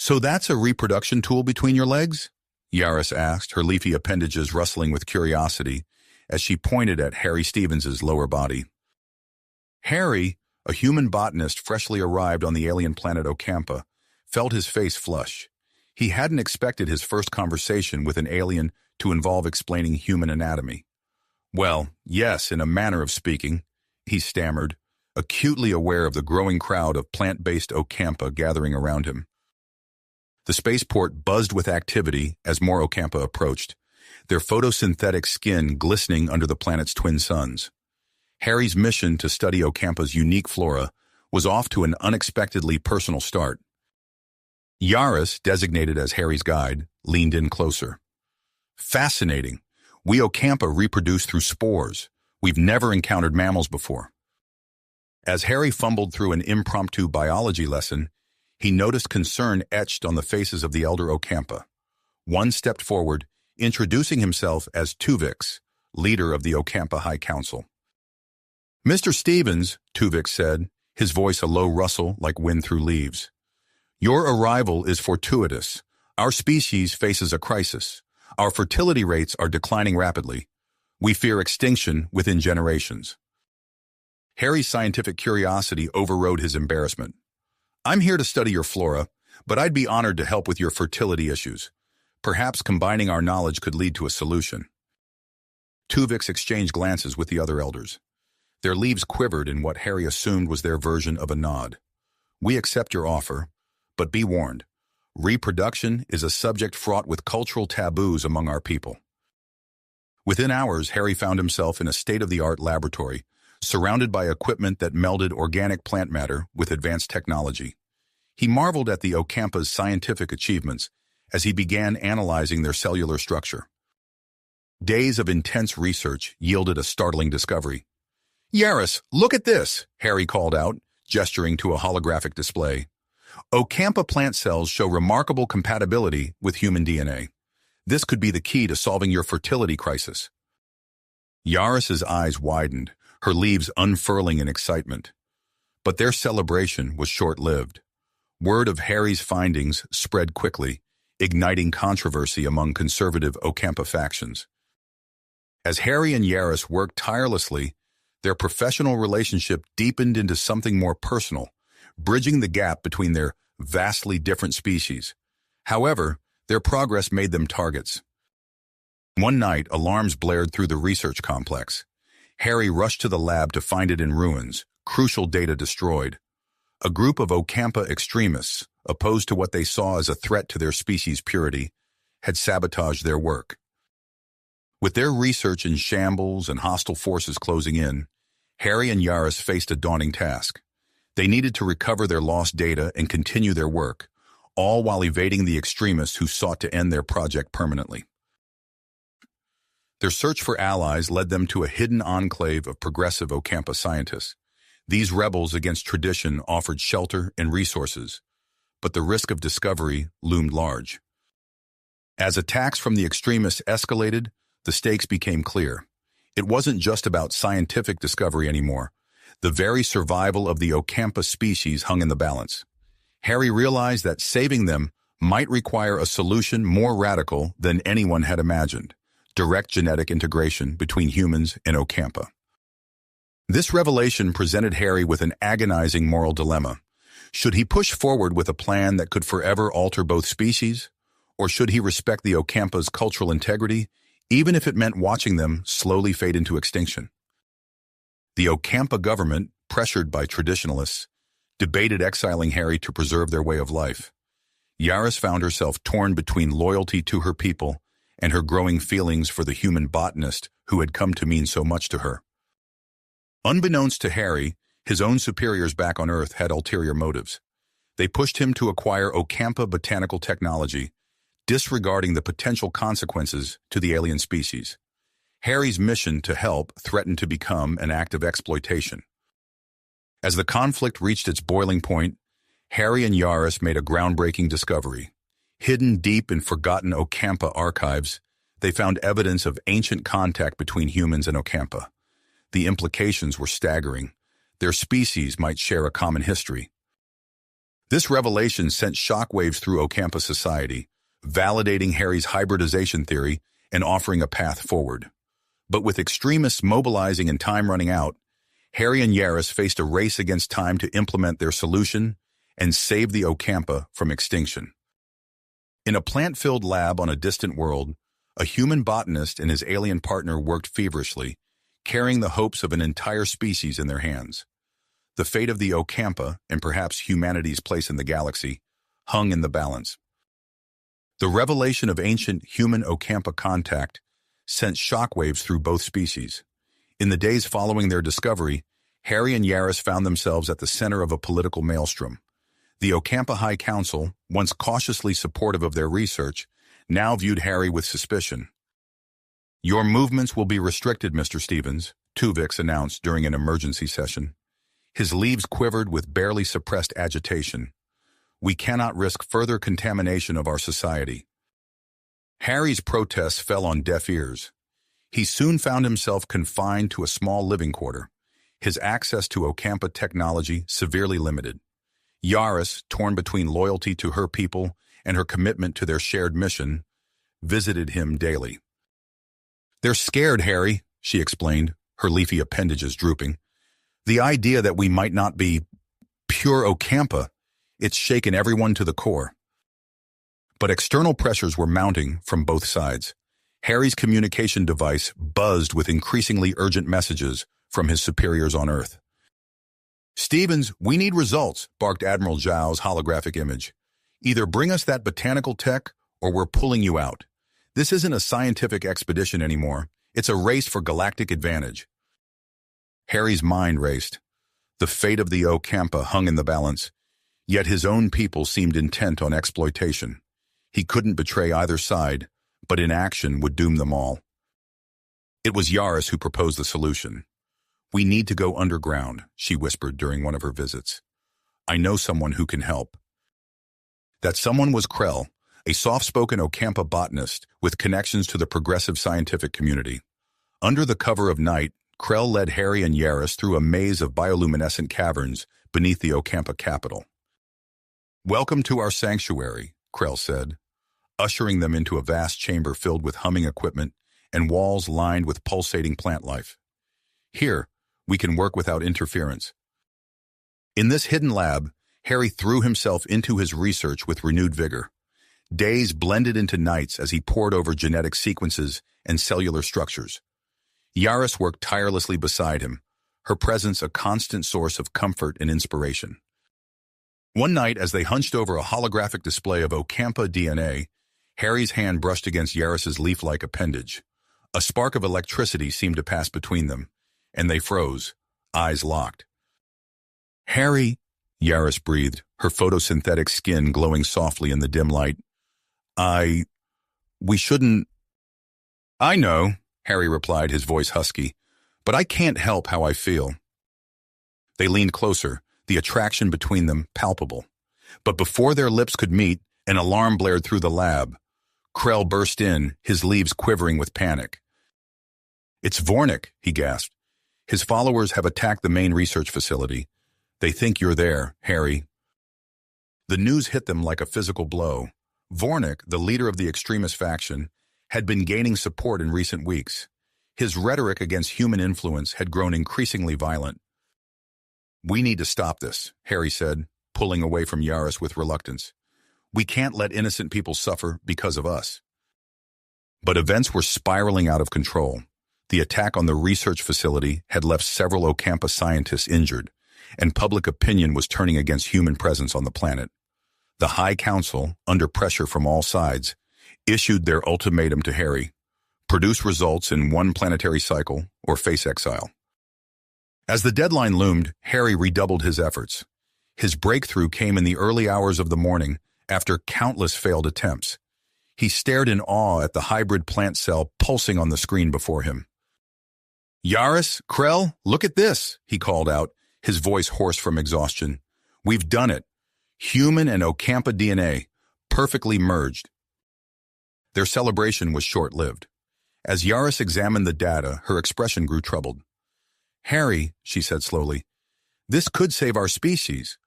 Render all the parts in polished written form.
"So that's a reproduction tool between your legs?" Yaris asked, her leafy appendages rustling with curiosity as she pointed at Harry Stevens's lower body. Harry, a human botanist freshly arrived on the alien planet Ocampa, felt his face flush. He hadn't expected his first conversation with an alien to involve explaining human anatomy. "Well, yes, in a manner of speaking," he stammered, acutely aware of the growing crowd of plant-based Ocampa gathering around him. The spaceport buzzed with activity as more Ocampa approached, their photosynthetic skin glistening under the planet's twin suns. Harry's mission to study Ocampa's unique flora was off to an unexpectedly personal start. Yaris, designated as Harry's guide, leaned in closer. "Fascinating. We Ocampa reproduce through spores. We've never encountered mammals before." As Harry fumbled through an impromptu biology lesson, he noticed concern etched on the faces of the elder Ocampa. One stepped forward, introducing himself as Tuvix, leader of the Ocampa High Council. "Mr. Stevens," Tuvix said, his voice a low rustle like wind through leaves. "Your arrival is fortuitous. Our species faces a crisis. Our fertility rates are declining rapidly. We fear extinction within generations." Harry's scientific curiosity overrode his embarrassment. "I'm here to study your flora, but I'd be honored to help with your fertility issues. Perhaps combining our knowledge could lead to a solution." Tuvix exchanged glances with the other elders. Their leaves quivered in what Harry assumed was their version of a nod. "We accept your offer, but be warned. Reproduction is a subject fraught with cultural taboos among our people." Within hours, Harry found himself in a state-of-the-art laboratory, surrounded by equipment that melded organic plant matter with advanced technology. He marveled at the Ocampa's scientific achievements as he began analyzing their cellular structure. Days of intense research yielded a startling discovery. "Yaris, look at this," Harry called out, gesturing to a holographic display. "Ocampa plant cells show remarkable compatibility with human DNA. This could be the key to solving your fertility crisis." Yaris's eyes widened, her leaves unfurling in excitement. But their celebration was short-lived. Word of Harry's findings spread quickly, igniting controversy among conservative Ocampa factions. As Harry and Yaris worked tirelessly, their professional relationship deepened into something more personal, bridging the gap between their vastly different species. However, their progress made them targets. One night, alarms blared through the research complex. Harry rushed to the lab to find it in ruins, crucial data destroyed. A group of Ocampa extremists, opposed to what they saw as a threat to their species' purity, had sabotaged their work. With their research in shambles and hostile forces closing in, Harry and Yaris faced a daunting task. They needed to recover their lost data and continue their work, all while evading the extremists who sought to end their project permanently. Their search for allies led them to a hidden enclave of progressive Ocampa scientists. These rebels against tradition offered shelter and resources, but the risk of discovery loomed large. As attacks from the extremists escalated, the stakes became clear. It wasn't just about scientific discovery anymore. The very survival of the Ocampa species hung in the balance. Harry realized that saving them might require a solution more radical than anyone had imagined: direct genetic integration between humans and Ocampa. This revelation presented Harry with an agonizing moral dilemma. Should he push forward with a plan that could forever alter both species? Or should he respect the Ocampa's cultural integrity, even if it meant watching them slowly fade into extinction? The Ocampa government, pressured by traditionalists, debated exiling Harry to preserve their way of life. Yaris found herself torn between loyalty to her people and her growing feelings for the human botanist who had come to mean so much to her. Unbeknownst to Harry, his own superiors back on Earth had ulterior motives. They pushed him to acquire Ocampa botanical technology, disregarding the potential consequences to the alien species. Harry's mission to help threatened to become an act of exploitation. As the conflict reached its boiling point, Harry and Yaris made a groundbreaking discovery. Hidden deep in forgotten Ocampa archives, they found evidence of ancient contact between humans and Ocampa. The implications were staggering. Their species might share a common history. This revelation sent shockwaves through Ocampa society, validating Harry's hybridization theory and offering a path forward. But with extremists mobilizing and time running out, Harry and Yaris faced a race against time to implement their solution and save the Ocampa from extinction. In a plant-filled lab on a distant world, a human botanist and his alien partner worked feverishly, carrying the hopes of an entire species in their hands. The fate of the Ocampa, and perhaps humanity's place in the galaxy, hung in the balance. The revelation of ancient human-Ocampa contact sent shockwaves through both species. In the days following their discovery, Harry and Yaris found themselves at the center of a political maelstrom. The Ocampa High Council, once cautiously supportive of their research, now viewed Harry with suspicion. "Your movements will be restricted, Mr. Stevens," Tuvix announced during an emergency session. His leaves quivered with barely suppressed agitation. "We cannot risk further contamination of our society." Harry's protests fell on deaf ears. He soon found himself confined to a small living quarter, his access to Ocampa technology severely limited. Yaris, torn between loyalty to her people and her commitment to their shared mission, visited him daily. "They're scared, Harry," she explained, her leafy appendages drooping. "The idea that we might not be pure Ocampa, it's shaken everyone to the core." But external pressures were mounting from both sides. Harry's communication device buzzed with increasingly urgent messages from his superiors on Earth. "Stevens, we need results," barked Admiral Zhao's holographic image. "Either bring us that botanical tech, or we're pulling you out. This isn't a scientific expedition anymore. It's a race for galactic advantage." Harry's mind raced. The fate of the Ocampa hung in the balance, yet his own people seemed intent on exploitation. He couldn't betray either side, but inaction would doom them all. It was Yaris who proposed the solution. "We need to go underground," she whispered during one of her visits. "I know someone who can help." That someone was Krell, a soft-spoken Ocampa botanist with connections to the progressive scientific community. Under the cover of night, Krell led Harry and Yaris through a maze of bioluminescent caverns beneath the Ocampa capital. "Welcome to our sanctuary," Krell said, ushering them into a vast chamber filled with humming equipment and walls lined with pulsating plant life. "Here, we can work without interference." In this hidden lab, Harry threw himself into his research with renewed vigor. Days blended into nights as he pored over genetic sequences and cellular structures. Yaris worked tirelessly beside him, her presence a constant source of comfort and inspiration. One night, as they hunched over a holographic display of Ocampa DNA, Harry's hand brushed against Yaris's leaf-like appendage. A spark of electricity seemed to pass between them, and they froze, eyes locked. "Harry," Yaris breathed, her photosynthetic skin glowing softly in the dim light. We shouldn't—" "I know," Harry replied, his voice husky, "but I can't help how I feel." They leaned closer, the attraction between them palpable. But before their lips could meet, an alarm blared through the lab. Krell burst in, his leaves quivering with panic. "It's Vornik," he gasped. "His followers have attacked the main research facility. They think you're there, Harry." The news hit them like a physical blow. Vornik, the leader of the extremist faction, had been gaining support in recent weeks. His rhetoric against human influence had grown increasingly violent. "We need to stop this," Harry said, pulling away from Yaris with reluctance. "We can't let innocent people suffer because of us." But events were spiraling out of control. The attack on the research facility had left several Ocampa scientists injured, and public opinion was turning against human presence on the planet. The High Council, under pressure from all sides, issued their ultimatum to Harry: produce results in one planetary cycle or face exile. As the deadline loomed, Harry redoubled his efforts. His breakthrough came in the early hours of the morning after countless failed attempts. He stared in awe at the hybrid plant cell pulsing on the screen before him. "Yaris, Krell, look at this," he called out, his voice hoarse from exhaustion. "We've done it. Human and Ocampa DNA, perfectly merged." Their celebration was short-lived. As Yaris examined the data, her expression grew troubled. "Harry," she said slowly, "this could save our species,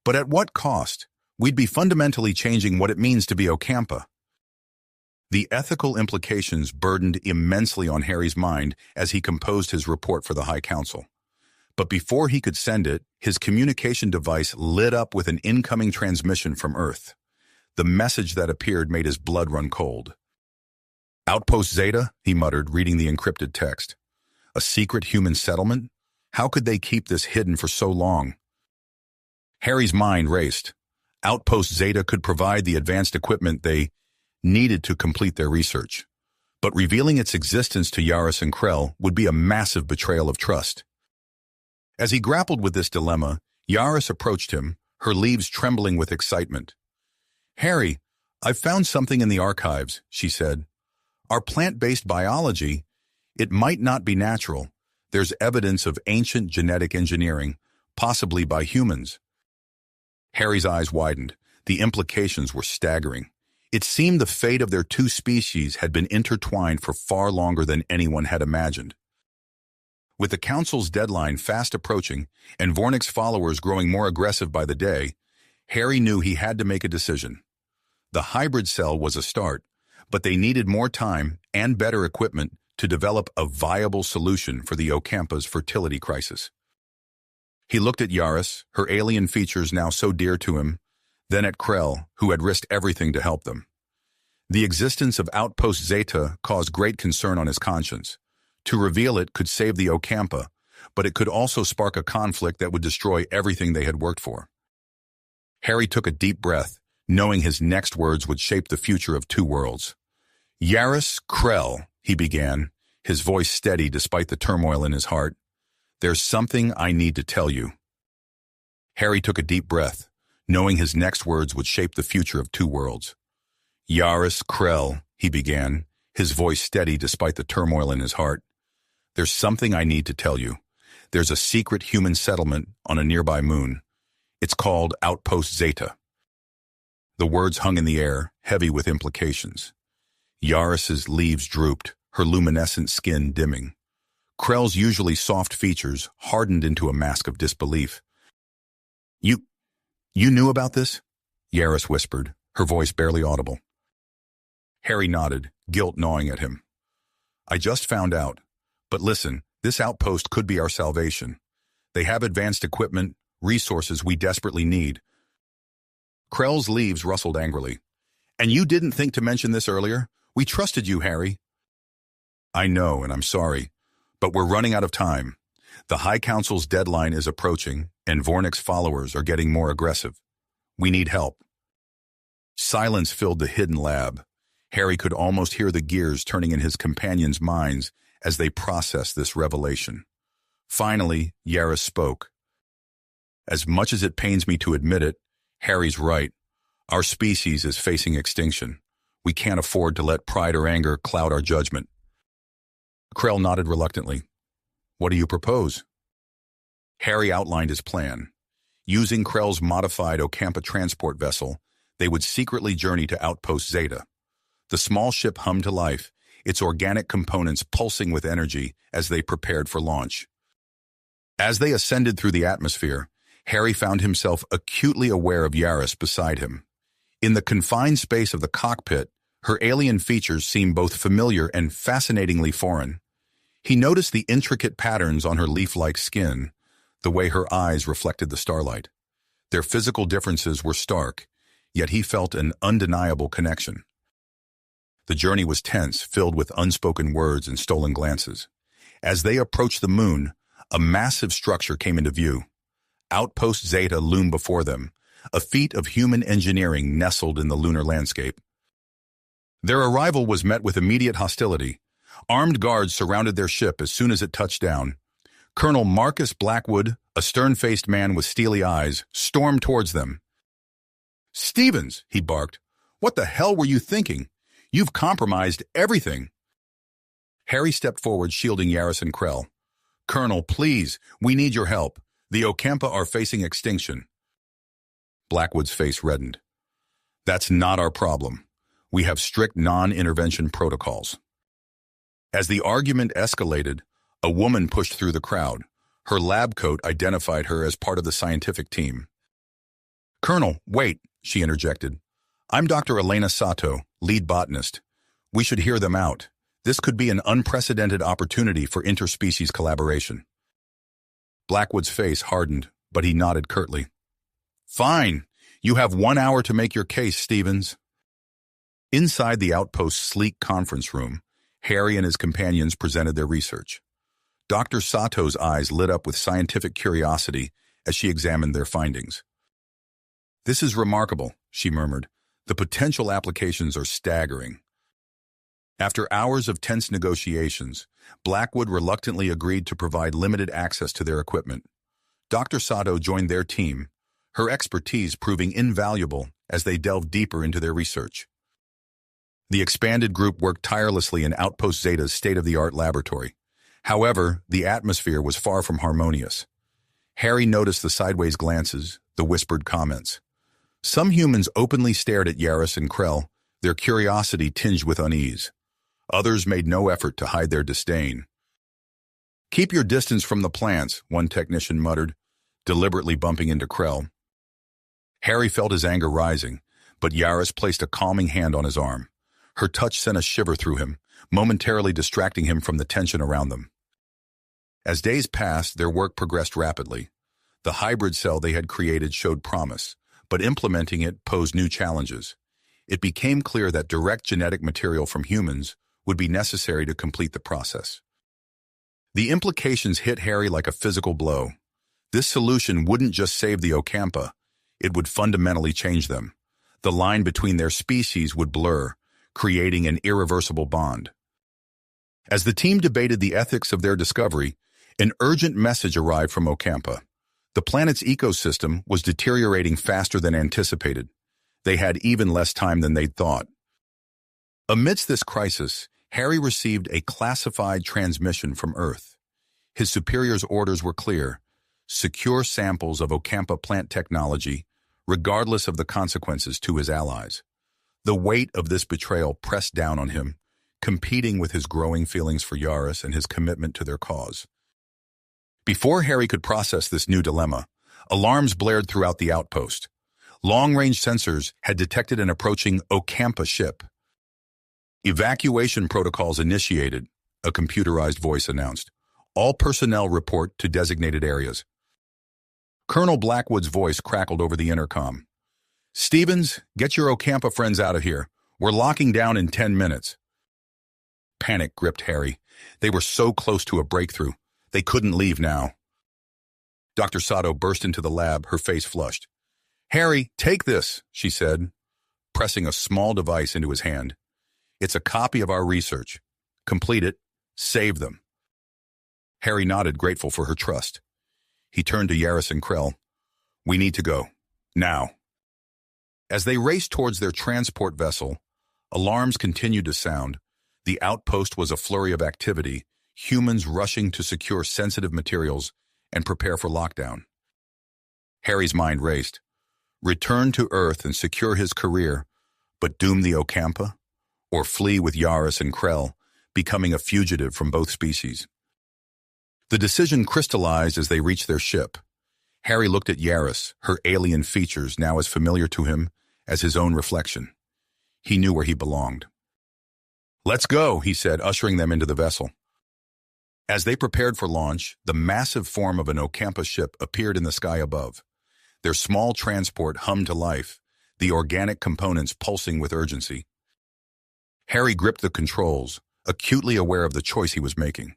But at what cost? We'd be fundamentally changing what it means to be Ocampa. The ethical implications burdened immensely on Harry's mind as he composed his report for the High Council. But before he could send it, his communication device lit up with an incoming transmission from Earth. The message that appeared made his blood run cold. "Outpost Zeta," he muttered, reading the encrypted text. "A secret human settlement? How could they keep this hidden for so long?" Harry's mind raced. Outpost Zeta could provide the advanced equipment they needed to complete their research. But revealing its existence to Yaris and Krell would be a massive betrayal of trust. As he grappled with this dilemma, Yaris approached him, her leaves trembling with excitement. "Harry, I've found something in the archives," she said. "Our plant-based biology, it might not be natural. There's evidence of ancient genetic engineering, possibly by humans." Harry's eyes widened. The implications were staggering. It seemed the fate of their two species had been intertwined for far longer than anyone had imagined. With the Council's deadline fast approaching and Vornik's followers growing more aggressive by the day, Harry knew he had to make a decision. The hybrid cell was a start, but they needed more time and better equipment to develop a viable solution for the Ocampa's fertility crisis. He looked at Yaris, her alien features now so dear to him, then at Krell, who had risked everything to help them. The existence of Outpost Zeta caused great concern on his conscience. To reveal it could save the Ocampa, but it could also spark a conflict that would destroy everything they had worked for. Harry took a deep breath, knowing his next words would shape the future of two worlds. "Yaris, Krell," he began, his voice steady despite the turmoil in his heart. "There's something I need to tell you." Harry took a deep breath, knowing his next words would shape the future of two worlds. "Yaris, Krell," he began, his voice steady despite the turmoil in his heart. "There's something I need to tell you. There's a secret human settlement on a nearby moon. It's called Outpost Zeta." The words hung in the air, heavy with implications. Yaris's leaves drooped, her luminescent skin dimming. Krell's usually soft features hardened into a mask of disbelief. You knew about this?" Yaris whispered, her voice barely audible. Harry nodded, guilt gnawing at him. "I just found out. But listen, this outpost could be our salvation. They have advanced equipment, resources we desperately need." Krell's leaves rustled angrily. "And you didn't think to mention this earlier? We trusted you, Harry." "I know, and I'm sorry. But we're running out of time. The High Council's deadline is approaching, and Vornik's followers are getting more aggressive. We need help." Silence filled the hidden lab. Harry could almost hear the gears turning in his companions' minds as they processed this revelation. Finally, Yaris spoke. "As much as it pains me to admit it, Harry's right. Our species is facing extinction. We can't afford to let pride or anger cloud our judgment." Krell nodded reluctantly. "What do you propose?" Harry outlined his plan. Using Krell's modified Ocampa transport vessel, they would secretly journey to Outpost Zeta. The small ship hummed to life, its organic components pulsing with energy as they prepared for launch. As they ascended through the atmosphere, Harry found himself acutely aware of Yaris beside him. In the confined space of the cockpit, her alien features seemed both familiar and fascinatingly foreign. He noticed the intricate patterns on her leaf-like skin, the way her eyes reflected the starlight. Their physical differences were stark, yet he felt an undeniable connection. The journey was tense, filled with unspoken words and stolen glances. As they approached the moon, a massive structure came into view. Outpost Zeta loomed before them, a feat of human engineering nestled in the lunar landscape. Their arrival was met with immediate hostility. Armed guards surrounded their ship as soon as it touched down. Colonel Marcus Blackwood, a stern-faced man with steely eyes, stormed towards them. "Stevens," he barked, "what the hell were you thinking? You've compromised everything." Harry stepped forward, shielding Yaris and Krell. "Colonel, please, we need your help. The Ocampa are facing extinction." Blackwood's face reddened. "That's not our problem. We have strict non-intervention protocols." As the argument escalated, a woman pushed through the crowd. Her lab coat identified her as part of the scientific team. Colonel, wait, she interjected. I'm Dr. Elena Sato, lead botanist. We should hear them out. This could be an unprecedented opportunity for interspecies collaboration. Blackwood's face hardened, but he nodded curtly. Fine. You have 1 hour to make your case, Stevens. Inside the outpost's sleek conference room, Harry and his companions presented their research. Dr. Sato's eyes lit up with scientific curiosity as she examined their findings. This is remarkable, she murmured. The potential applications are staggering. After hours of tense negotiations, Blackwood reluctantly agreed to provide limited access to their equipment. Dr. Sato joined their team, her expertise proving invaluable as they delved deeper into their research. The expanded group worked tirelessly in Outpost Zeta's state-of-the-art laboratory. However, the atmosphere was far from harmonious. Harry noticed the sideways glances, the whispered comments. Some humans openly stared at Yaris and Krell, their curiosity tinged with unease. Others made no effort to hide their disdain. Keep your distance from the plants, one technician muttered, deliberately bumping into Krell. Harry felt his anger rising, but Yaris placed a calming hand on his arm. Her touch sent a shiver through him, momentarily distracting him from the tension around them. As days passed, their work progressed rapidly. The hybrid cell they had created showed promise, but implementing it posed new challenges. It became clear that direct genetic material from humans would be necessary to complete the process. The implications hit Harry like a physical blow. This solution wouldn't just save the Ocampa, it would fundamentally change them. The line between their species would blur, creating an irreversible bond. As the team debated the ethics of their discovery, an urgent message arrived from Ocampa. The planet's ecosystem was deteriorating faster than anticipated. They had even less time than they'd thought. Amidst this crisis, Harry received a classified transmission from Earth. His superior's orders were clear: secure samples of Ocampa plant technology, regardless of the consequences to his allies. The weight of this betrayal pressed down on him, competing with his growing feelings for Yaris and his commitment to their cause. Before Harry could process this new dilemma, alarms blared throughout the outpost. Long-range sensors had detected an approaching Ocampa ship. Evacuation protocols initiated, a computerized voice announced. All personnel report to designated areas. Colonel Blackwood's voice crackled over the intercom. Stevens, get your Ocampa friends out of here. We're locking down in 10 minutes. Panic gripped Harry. They were so close to a breakthrough. They couldn't leave now. Dr. Sato burst into the lab, her face flushed. Harry, take this, she said, pressing a small device into his hand. It's a copy of our research. Complete it. Save them. Harry nodded, grateful for her trust. He turned to Yaris and Krell. We need to go. Now. As they raced towards their transport vessel, alarms continued to sound. The outpost was a flurry of activity, humans rushing to secure sensitive materials and prepare for lockdown. Harry's mind raced. Return to Earth and secure his career, but doom the Ocampa? Or flee with Yaris and Krell, becoming a fugitive from both species? The decision crystallized as they reached their ship. Harry looked at Yaris, her alien features now as familiar to him as his own reflection. He knew where he belonged. Let's go, he said, ushering them into the vessel. As they prepared for launch, the massive form of an Ocampa ship appeared in the sky above. Their small transport hummed to life, the organic components pulsing with urgency. Harry gripped the controls, acutely aware of the choice he was making.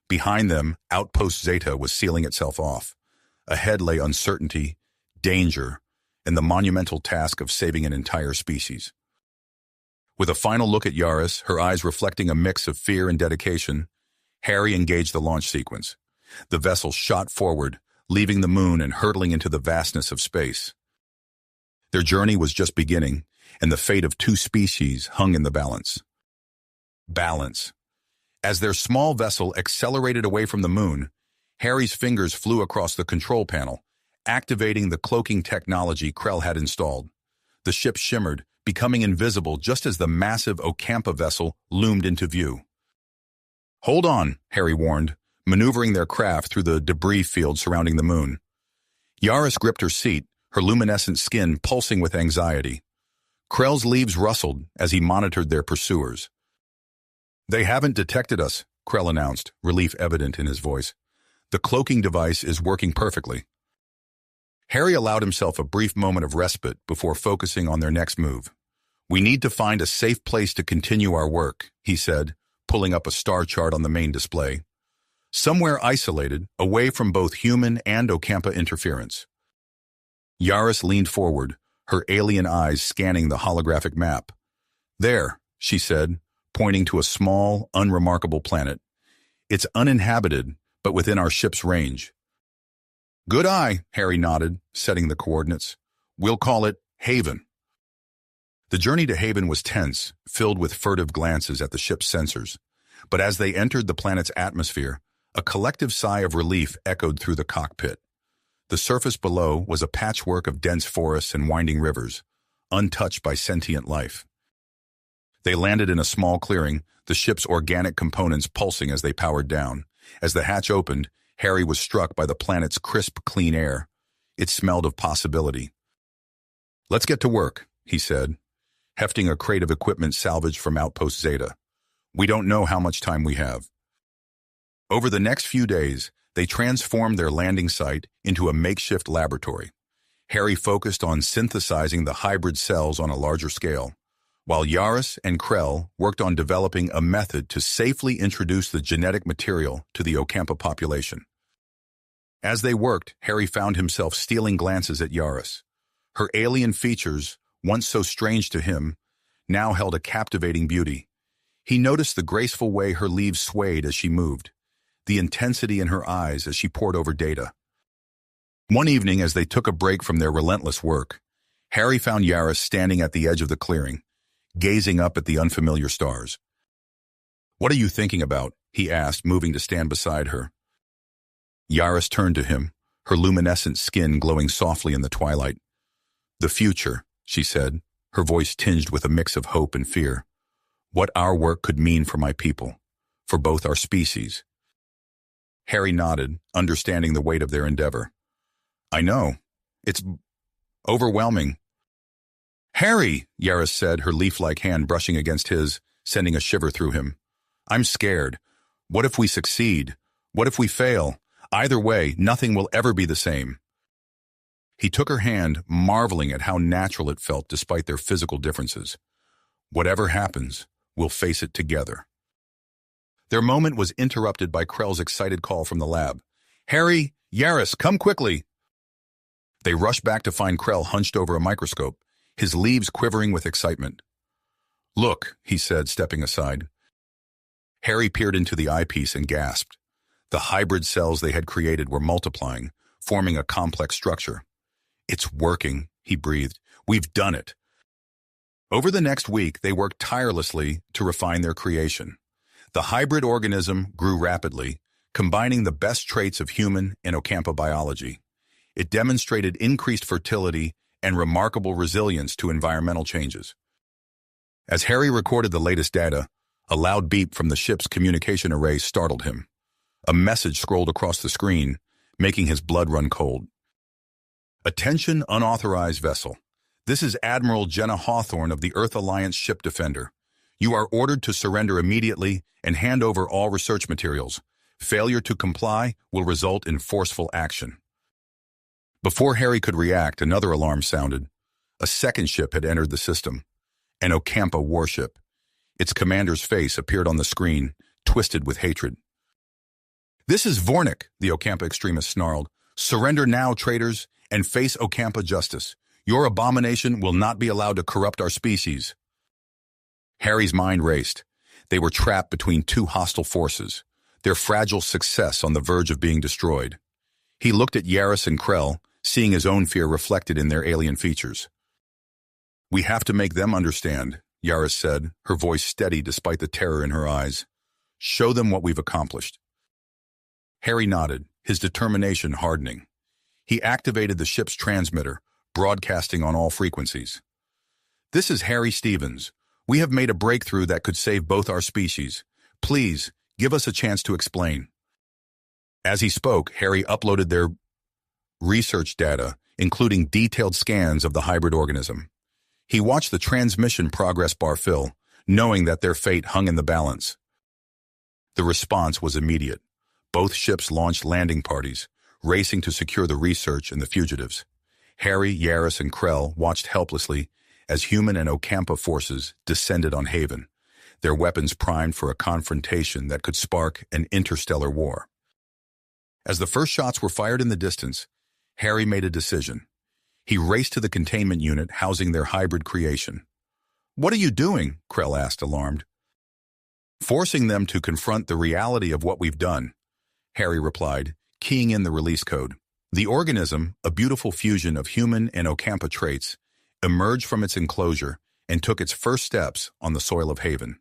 Behind them, Outpost Zeta was sealing itself off. Ahead lay uncertainty, danger, and the monumental task of saving an entire species. With a final look at Yaris, her eyes reflecting a mix of fear and dedication, Harry engaged the launch sequence. The vessel shot forward, leaving the moon and hurtling into the vastness of space. Their journey was just beginning, and the fate of two species hung in the balance. Balance. As their small vessel accelerated away from the moon, Harry's fingers flew across the control panel, activating the cloaking technology Krell had installed. The ship shimmered, becoming invisible just as the massive Ocampa vessel loomed into view. Hold on, Harry warned, maneuvering their craft through the debris field surrounding the moon. Yaris gripped her seat, her luminescent skin pulsing with anxiety. Krell's leaves rustled as he monitored their pursuers. "They haven't detected us," Krell announced, relief evident in his voice. "The cloaking device is working perfectly." Harry allowed himself a brief moment of respite before focusing on their next move. "We need to find a safe place to continue our work," he said, pulling up a star chart on the main display. "Somewhere isolated, away from both human and Ocampa interference." Yaris leaned forward, her alien eyes scanning the holographic map. "There," she said, pointing to a small, unremarkable planet. "It's uninhabited, but within our ship's range." "Good eye," Harry nodded, setting the coordinates. "We'll call it Haven." The journey to Haven was tense, filled with furtive glances at the ship's sensors. But as they entered the planet's atmosphere, a collective sigh of relief echoed through the cockpit. The surface below was a patchwork of dense forests and winding rivers, untouched by sentient life. They landed in a small clearing, the ship's organic components pulsing as they powered down. As the hatch opened, Harry was struck by the planet's crisp, clean air. It smelled of possibility. "Let's get to work," he said, hefting a crate of equipment salvaged from Outpost Zeta. "We don't know how much time we have." Over the next few days, they transformed their landing site into a makeshift laboratory. Harry focused on synthesizing the hybrid cells on a larger scale, while Yaris and Krell worked on developing a method to safely introduce the genetic material to the Ocampa population. As they worked, Harry found himself stealing glances at Yaris. Her alien features, once so strange to him, now held a captivating beauty. He noticed the graceful way her leaves swayed as she moved, the intensity in her eyes as she pored over data. One evening, as they took a break from their relentless work, Harry found Yaris standing at the edge of the clearing, gazing up at the unfamiliar stars. "What are you thinking about?" he asked, moving to stand beside her. Yaris turned to him, her luminescent skin glowing softly in the twilight. "The future," she said, her voice tinged with a mix of hope and fear. "What our work could mean for my people, for both our species." Harry nodded, understanding the weight of their endeavor. "I know. It's overwhelming." "Harry," Yaris said, her leaf-like hand brushing against his, sending a shiver through him. "I'm scared. What if we succeed? What if we fail? Either way, nothing will ever be the same." He took her hand, marveling at how natural it felt despite their physical differences. "Whatever happens, we'll face it together." Their moment was interrupted by Krell's excited call from the lab. "Harry, Yaris, come quickly!" They rushed back to find Krell hunched over a microscope, his leaves quivering with excitement. "Look," he said, stepping aside. Harry peered into the eyepiece and gasped. The hybrid cells they had created were multiplying, forming a complex structure. "It's working," he breathed. "We've done it." Over the next week, they worked tirelessly to refine their creation. The hybrid organism grew rapidly, combining the best traits of human and Ocampa biology. It demonstrated increased fertility and remarkable resilience to environmental changes. As Harry recorded the latest data, a loud beep from the ship's communication array startled him. A message scrolled across the screen, making his blood run cold. "Attention, unauthorized vessel. This is Admiral Jenna Hawthorne of the Earth Alliance Ship Defender. You are ordered to surrender immediately and hand over all research materials. Failure to comply will result in forceful action." Before Harry could react, another alarm sounded. A second ship had entered the system, an Ocampa warship. Its commander's face appeared on the screen, twisted with hatred. "This is Vornik," the Ocampa extremist snarled. "Surrender now, traitors, and face Ocampa justice. Your abomination will not be allowed to corrupt our species." Harry's mind raced. They were trapped between two hostile forces, their fragile success on the verge of being destroyed. He looked at Yaris and Krell, seeing his own fear reflected in their alien features. "We have to make them understand," Yaris said, her voice steady despite the terror in her eyes. "Show them what we've accomplished." Harry nodded, his determination hardening. He activated the ship's transmitter, broadcasting on all frequencies. "This is Harry Stevens. We have made a breakthrough that could save both our species. Please, give us a chance to explain." As he spoke, Harry uploaded their research data, including detailed scans of the hybrid organism. He watched the transmission progress bar fill, knowing that their fate hung in the balance. The response was immediate. Both ships launched landing parties, racing to secure the research and the fugitives. Harry, Yaris, and Krell watched helplessly as human and Ocampa forces descended on Haven, their weapons primed for a confrontation that could spark an interstellar war. As the first shots were fired in the distance, Harry made a decision. He raced to the containment unit housing their hybrid creation. "What are you doing?" Krell asked, alarmed. "Forcing them to confront the reality of what we've done," Harry replied, keying in the release code. The organism, a beautiful fusion of human and Ocampa traits, emerged from its enclosure and took its first steps on the soil of Haven.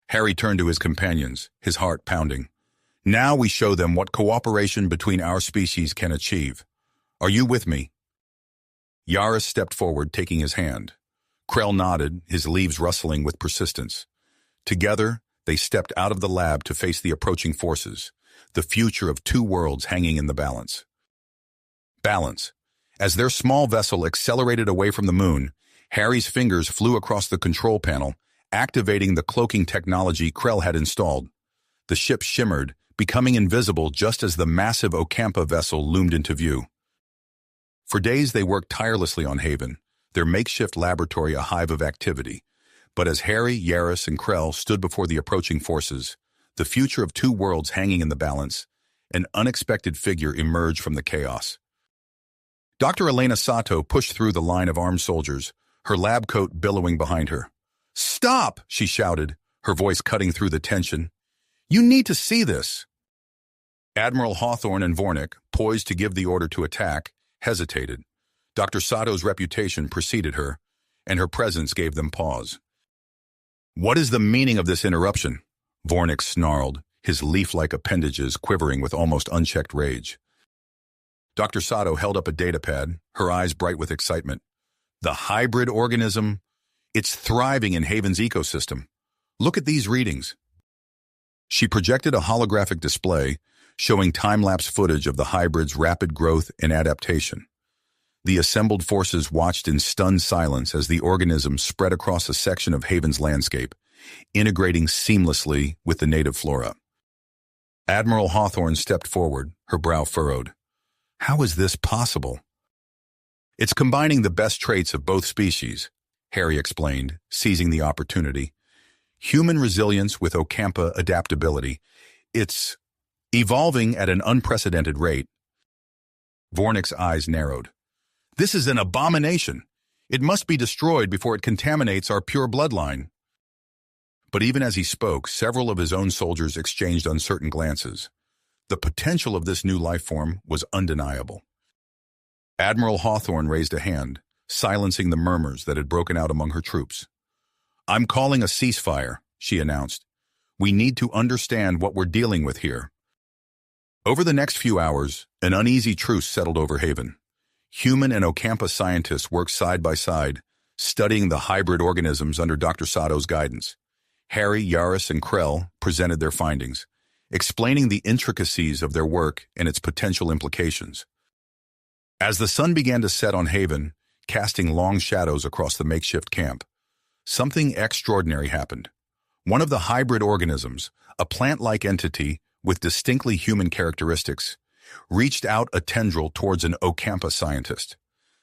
Harry turned to his companions, his heart pounding. "Now we show them what cooperation between our species can achieve. Are you with me?" Yaris stepped forward, taking his hand. Krell nodded, his leaves rustling with persistence. Together, they stepped out of the lab to face the approaching forces, the future of two worlds hanging in the balance. Balance. As their small vessel accelerated away from the moon, Harry's fingers flew across the control panel, activating the cloaking technology Krell had installed. The ship shimmered, becoming invisible just as the massive Ocampa vessel loomed into view. For days they worked tirelessly on Haven, their makeshift laboratory a hive of activity. But as Harry, Yaris, and Krell stood before the approaching forces, the future of two worlds hanging in the balance, an unexpected figure emerged from the chaos. Dr. Elena Sato pushed through the line of armed soldiers, her lab coat billowing behind her. "Stop!" she shouted, her voice cutting through the tension. "You need to see this." Admiral Hawthorne and Vornik, poised to give the order to attack, hesitated. Dr. Sato's reputation preceded her, and her presence gave them pause. "What is the meaning of this interruption?" Vornik snarled, his leaf-like appendages quivering with almost unchecked rage. Dr. Sato held up a datapad, her eyes bright with excitement. "The hybrid organism? It's thriving in Haven's ecosystem. Look at these readings." She projected a holographic display showing time-lapse footage of the hybrid's rapid growth and adaptation. The assembled forces watched in stunned silence as the organism spread across a section of Haven's landscape, integrating seamlessly with the native flora. Admiral Hawthorne stepped forward, her brow furrowed. "How is this possible?" "It's combining the best traits of both species," Harry explained, seizing the opportunity. "Human resilience with Ocampa adaptability. It's evolving at an unprecedented rate." Vornik's eyes narrowed. "This is an abomination. It must be destroyed before it contaminates our pure bloodline." But even as he spoke, several of his own soldiers exchanged uncertain glances. The potential of this new life form was undeniable. Admiral Hawthorne raised a hand, silencing the murmurs that had broken out among her troops. "I'm calling a ceasefire," she announced. "We need to understand what we're dealing with here." Over the next few hours, an uneasy truce settled over Haven. Human and Ocampa scientists worked side by side, studying the hybrid organisms under Dr. Sato's guidance. Harry, Yaris, and Krell presented their findings, explaining the intricacies of their work and its potential implications. As the sun began to set on Haven, casting long shadows across the makeshift camp, something extraordinary happened. One of the hybrid organisms, a plant-like entity with distinctly human characteristics, reached out a tendril towards an Ocampa scientist.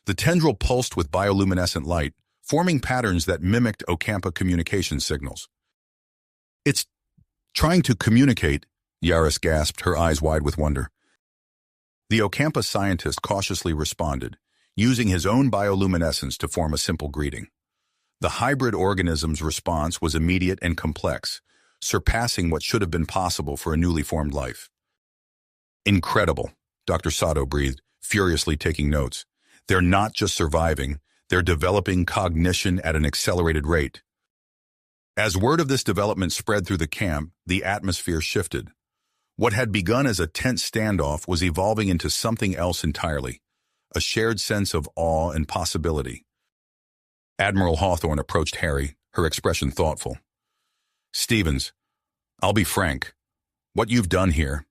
The tendril pulsed with bioluminescent light, forming patterns that mimicked Ocampa communication signals. "It's trying to communicate," Yaris gasped, her eyes wide with wonder. The Ocampa scientist cautiously responded, using his own bioluminescence to form a simple greeting. The hybrid organism's response was immediate and complex, surpassing what should have been possible for a newly formed life. "Incredible," Dr. Sato breathed, furiously taking notes. "They're not just surviving, they're developing cognition at an accelerated rate." As word of this development spread through the camp, the atmosphere shifted. What had begun as a tense standoff was evolving into something else entirely, a shared sense of awe and possibility. Admiral Hawthorne approached Harry, her expression thoughtful. "Stevens, I'll be frank. What you've done here,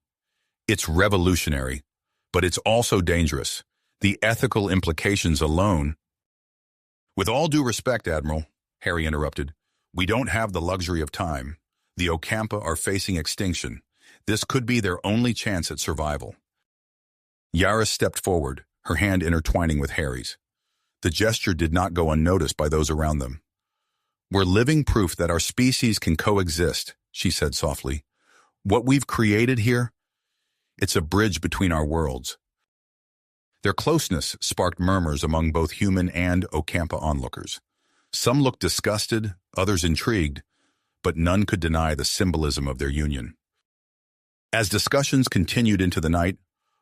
it's revolutionary, but it's also dangerous. The ethical implications alone. With all due respect, Admiral, Harry interrupted, we don't have the luxury of time. The Ocampa are facing extinction. This could be their only chance at survival. Yaris stepped forward, her hand intertwining with Harry's. The gesture did not go unnoticed by those around them. We're living proof that our species can coexist, she said softly. What we've created here, it's a bridge between our worlds. Their closeness sparked murmurs among both human and Ocampa onlookers. Some looked disgusted, others intrigued, but none could deny the symbolism of their union. As discussions continued into the night,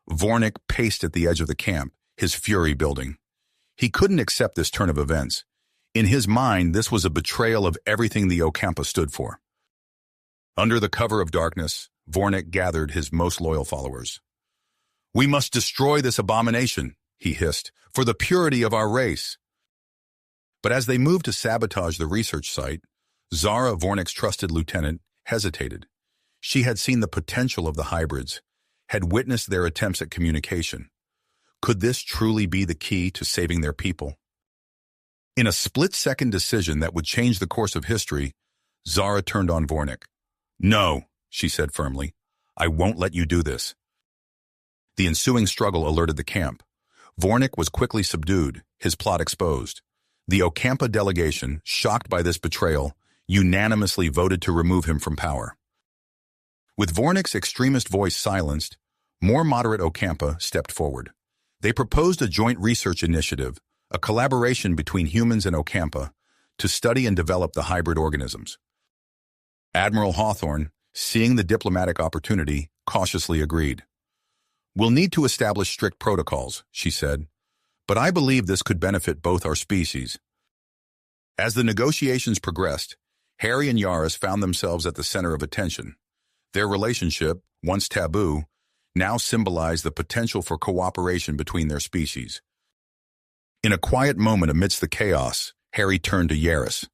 Vornik paced at the edge of the camp, his fury building. He couldn't accept this turn of events. In his mind, this was a betrayal of everything the Ocampa stood for. Under the cover of darkness, Vornik gathered his most loyal followers. We must destroy this abomination, he hissed, for the purity of our race. But as they moved to sabotage the research site, Zara, Vornik's trusted lieutenant, hesitated. She had seen the potential of the hybrids, had witnessed their attempts at communication. Could this truly be the key to saving their people? In a split-second decision that would change the course of history, Zara turned on Vornik. No, she said firmly. I won't let you do this. The ensuing struggle alerted the camp. Vornik was quickly subdued, his plot exposed. The Ocampa delegation, shocked by this betrayal, unanimously voted to remove him from power. With Vornik's extremist voice silenced, more moderate Ocampa stepped forward. They proposed a joint research initiative, a collaboration between humans and Ocampa, to study and develop the hybrid organisms. Admiral Hawthorne, seeing the diplomatic opportunity, cautiously agreed. We'll need to establish strict protocols, she said, but I believe this could benefit both our species. As the negotiations progressed, Harry and Yaris found themselves at the center of attention. Their relationship, once taboo, now symbolized the potential for cooperation between their species. In a quiet moment amidst the chaos, Harry turned to Yaris.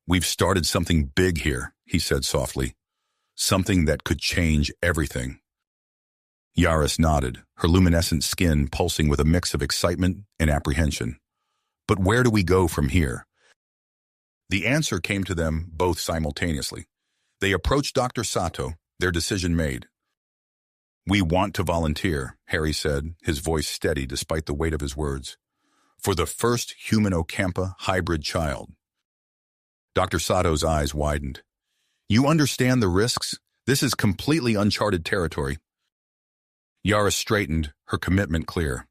We've started something big here, he said softly. Something that could change everything. Yaris nodded, her luminescent skin pulsing with a mix of excitement and apprehension. But where do we go from here? The answer came to them both simultaneously. They approached Dr. Sato, their decision made. We want to volunteer, Harry said, his voice steady despite the weight of his words. For the first human Ocampa hybrid child. Dr. Sato's eyes widened. You understand the risks? This is completely uncharted territory. Yaris straightened, her commitment clear.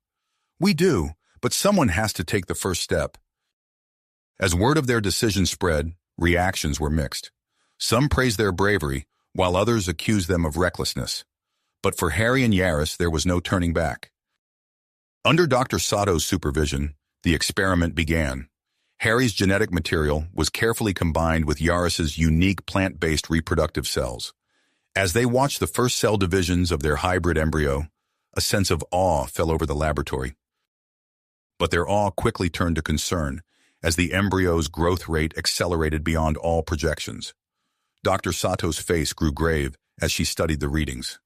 We do, but someone has to take the first step. As word of their decision spread, reactions were mixed. Some praised their bravery, while others accused them of recklessness. But for Harry and Yaris, there was no turning back. Under Dr. Sato's supervision, the experiment began. Harry's genetic material was carefully combined with Yaris's unique plant-based reproductive cells. As they watched the first cell divisions of their hybrid embryo, a sense of awe fell over the laboratory. But their awe quickly turned to concern as the embryo's growth rate accelerated beyond all projections. Dr. Sato's face grew grave as she studied the readings.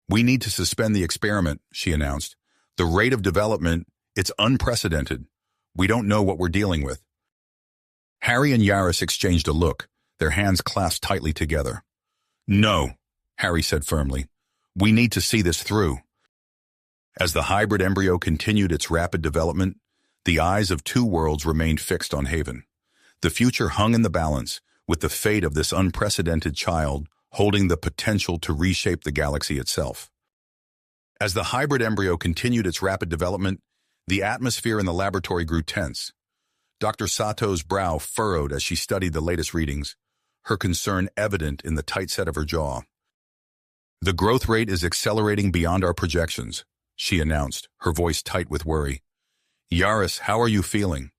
We need to suspend the experiment, she announced. The rate of development, it's unprecedented. We don't know what we're dealing with. Harry and Yaris exchanged a look, their hands clasped tightly together. No, Harry said firmly. We need to see this through. As the hybrid embryo continued its rapid development, the eyes of two worlds remained fixed on Haven. The future hung in the balance, with the fate of this unprecedented child holding the potential to reshape the galaxy itself. As the hybrid embryo continued its rapid development, the atmosphere in the laboratory grew tense. Dr. Sato's brow furrowed as she studied the latest readings, her concern evident in the tight set of her jaw. The growth rate is accelerating beyond our projections, she announced, her voice tight with worry. Yaris, how are you feeling?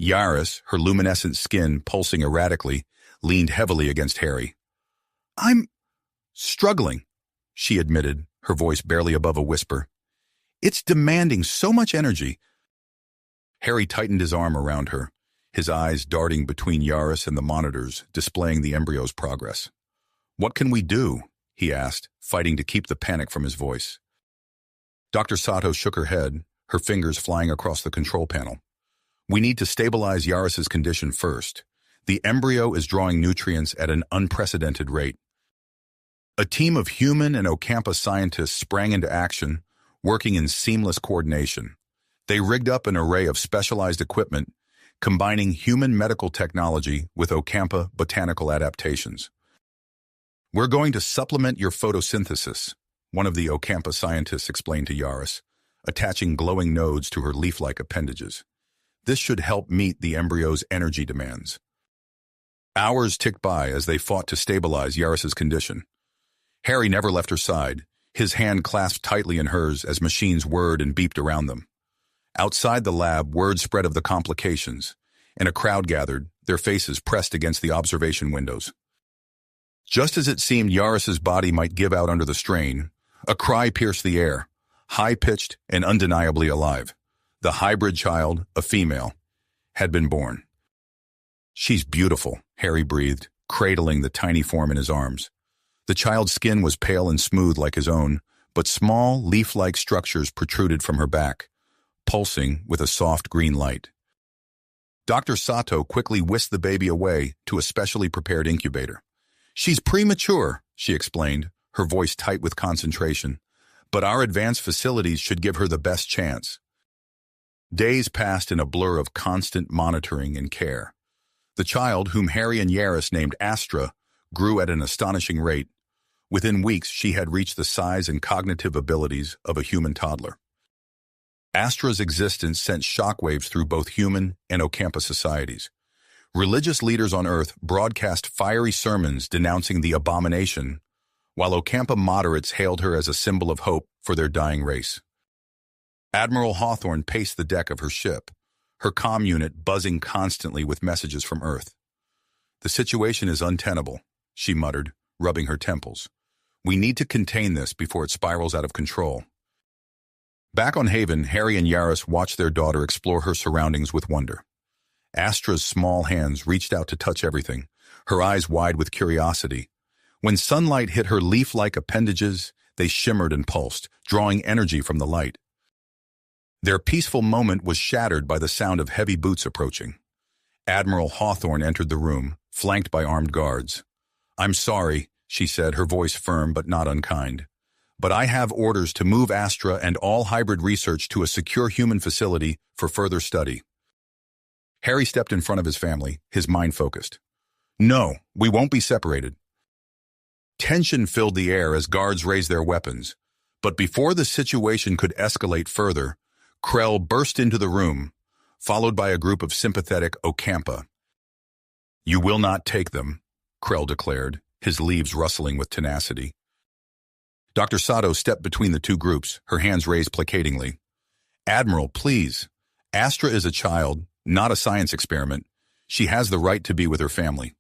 Yaris, her luminescent skin pulsing erratically, leaned heavily against Harry. I'm struggling, she admitted, her voice barely above a whisper. It's demanding so much energy. Harry tightened his arm around her, his eyes darting between Yaris and the monitors, displaying the embryo's progress. What can we do? He asked, fighting to keep the panic from his voice. Dr. Sato shook her head, her fingers flying across the control panel. We need to stabilize Yaris's condition first. The embryo is drawing nutrients at an unprecedented rate. A team of human and Ocampa scientists sprang into action, working in seamless coordination. They rigged up an array of specialized equipment, combining human medical technology with Ocampa botanical adaptations. We're going to supplement your photosynthesis, one of the Ocampa scientists explained to Yaris, attaching glowing nodes to her leaf-like appendages. This should help meet the embryo's energy demands. Hours ticked by as they fought to stabilize Yaris's condition. Harry never left her side, his hand clasped tightly in hers as machines whirred and beeped around them. Outside the lab, word spread of the complications, and a crowd gathered, their faces pressed against the observation windows. Just as it seemed Yaris's body might give out under the strain, a cry pierced the air, high-pitched and undeniably alive. The hybrid child, a female, had been born. She's beautiful, Harry breathed, cradling the tiny form in his arms. The child's skin was pale and smooth like his own, but small, leaf-like structures protruded from her back, pulsing with a soft green light. Dr. Sato quickly whisked the baby away to a specially prepared incubator. She's premature, she explained, her voice tight with concentration, but our advanced facilities should give her the best chance. Days passed in a blur of constant monitoring and care. The child, whom Harry and Yaris named Astra, grew at an astonishing rate. Within weeks, she had reached the size and cognitive abilities of a human toddler. Astra's existence sent shockwaves through both human and Ocampa societies. Religious leaders on Earth broadcast fiery sermons denouncing the abomination, while Ocampa moderates hailed her as a symbol of hope for their dying race. Admiral Hawthorne paced the deck of her ship, her comm unit buzzing constantly with messages from Earth. The situation is untenable, she muttered, rubbing her temples. We need to contain this before it spirals out of control. Back on Haven, Harry and Yaris watched their daughter explore her surroundings with wonder. Astra's small hands reached out to touch everything, her eyes wide with curiosity. When sunlight hit her leaf-like appendages, they shimmered and pulsed, drawing energy from the light. Their peaceful moment was shattered by the sound of heavy boots approaching. Admiral Hawthorne entered the room, flanked by armed guards. I'm sorry, she said, her voice firm but not unkind. But I have orders to move Astra and all hybrid research to a secure human facility for further study. Harry stepped in front of his family, his mind focused. No, we won't be separated. Tension filled the air as guards raised their weapons. But before the situation could escalate further, Krell burst into the room, followed by a group of sympathetic Ocampa. You will not take them, Krell declared, his leaves rustling with tenacity. Dr. Sato stepped between the two groups, her hands raised placatingly. Admiral, please. Astra is a child, not a science experiment. She has the right to be with her family.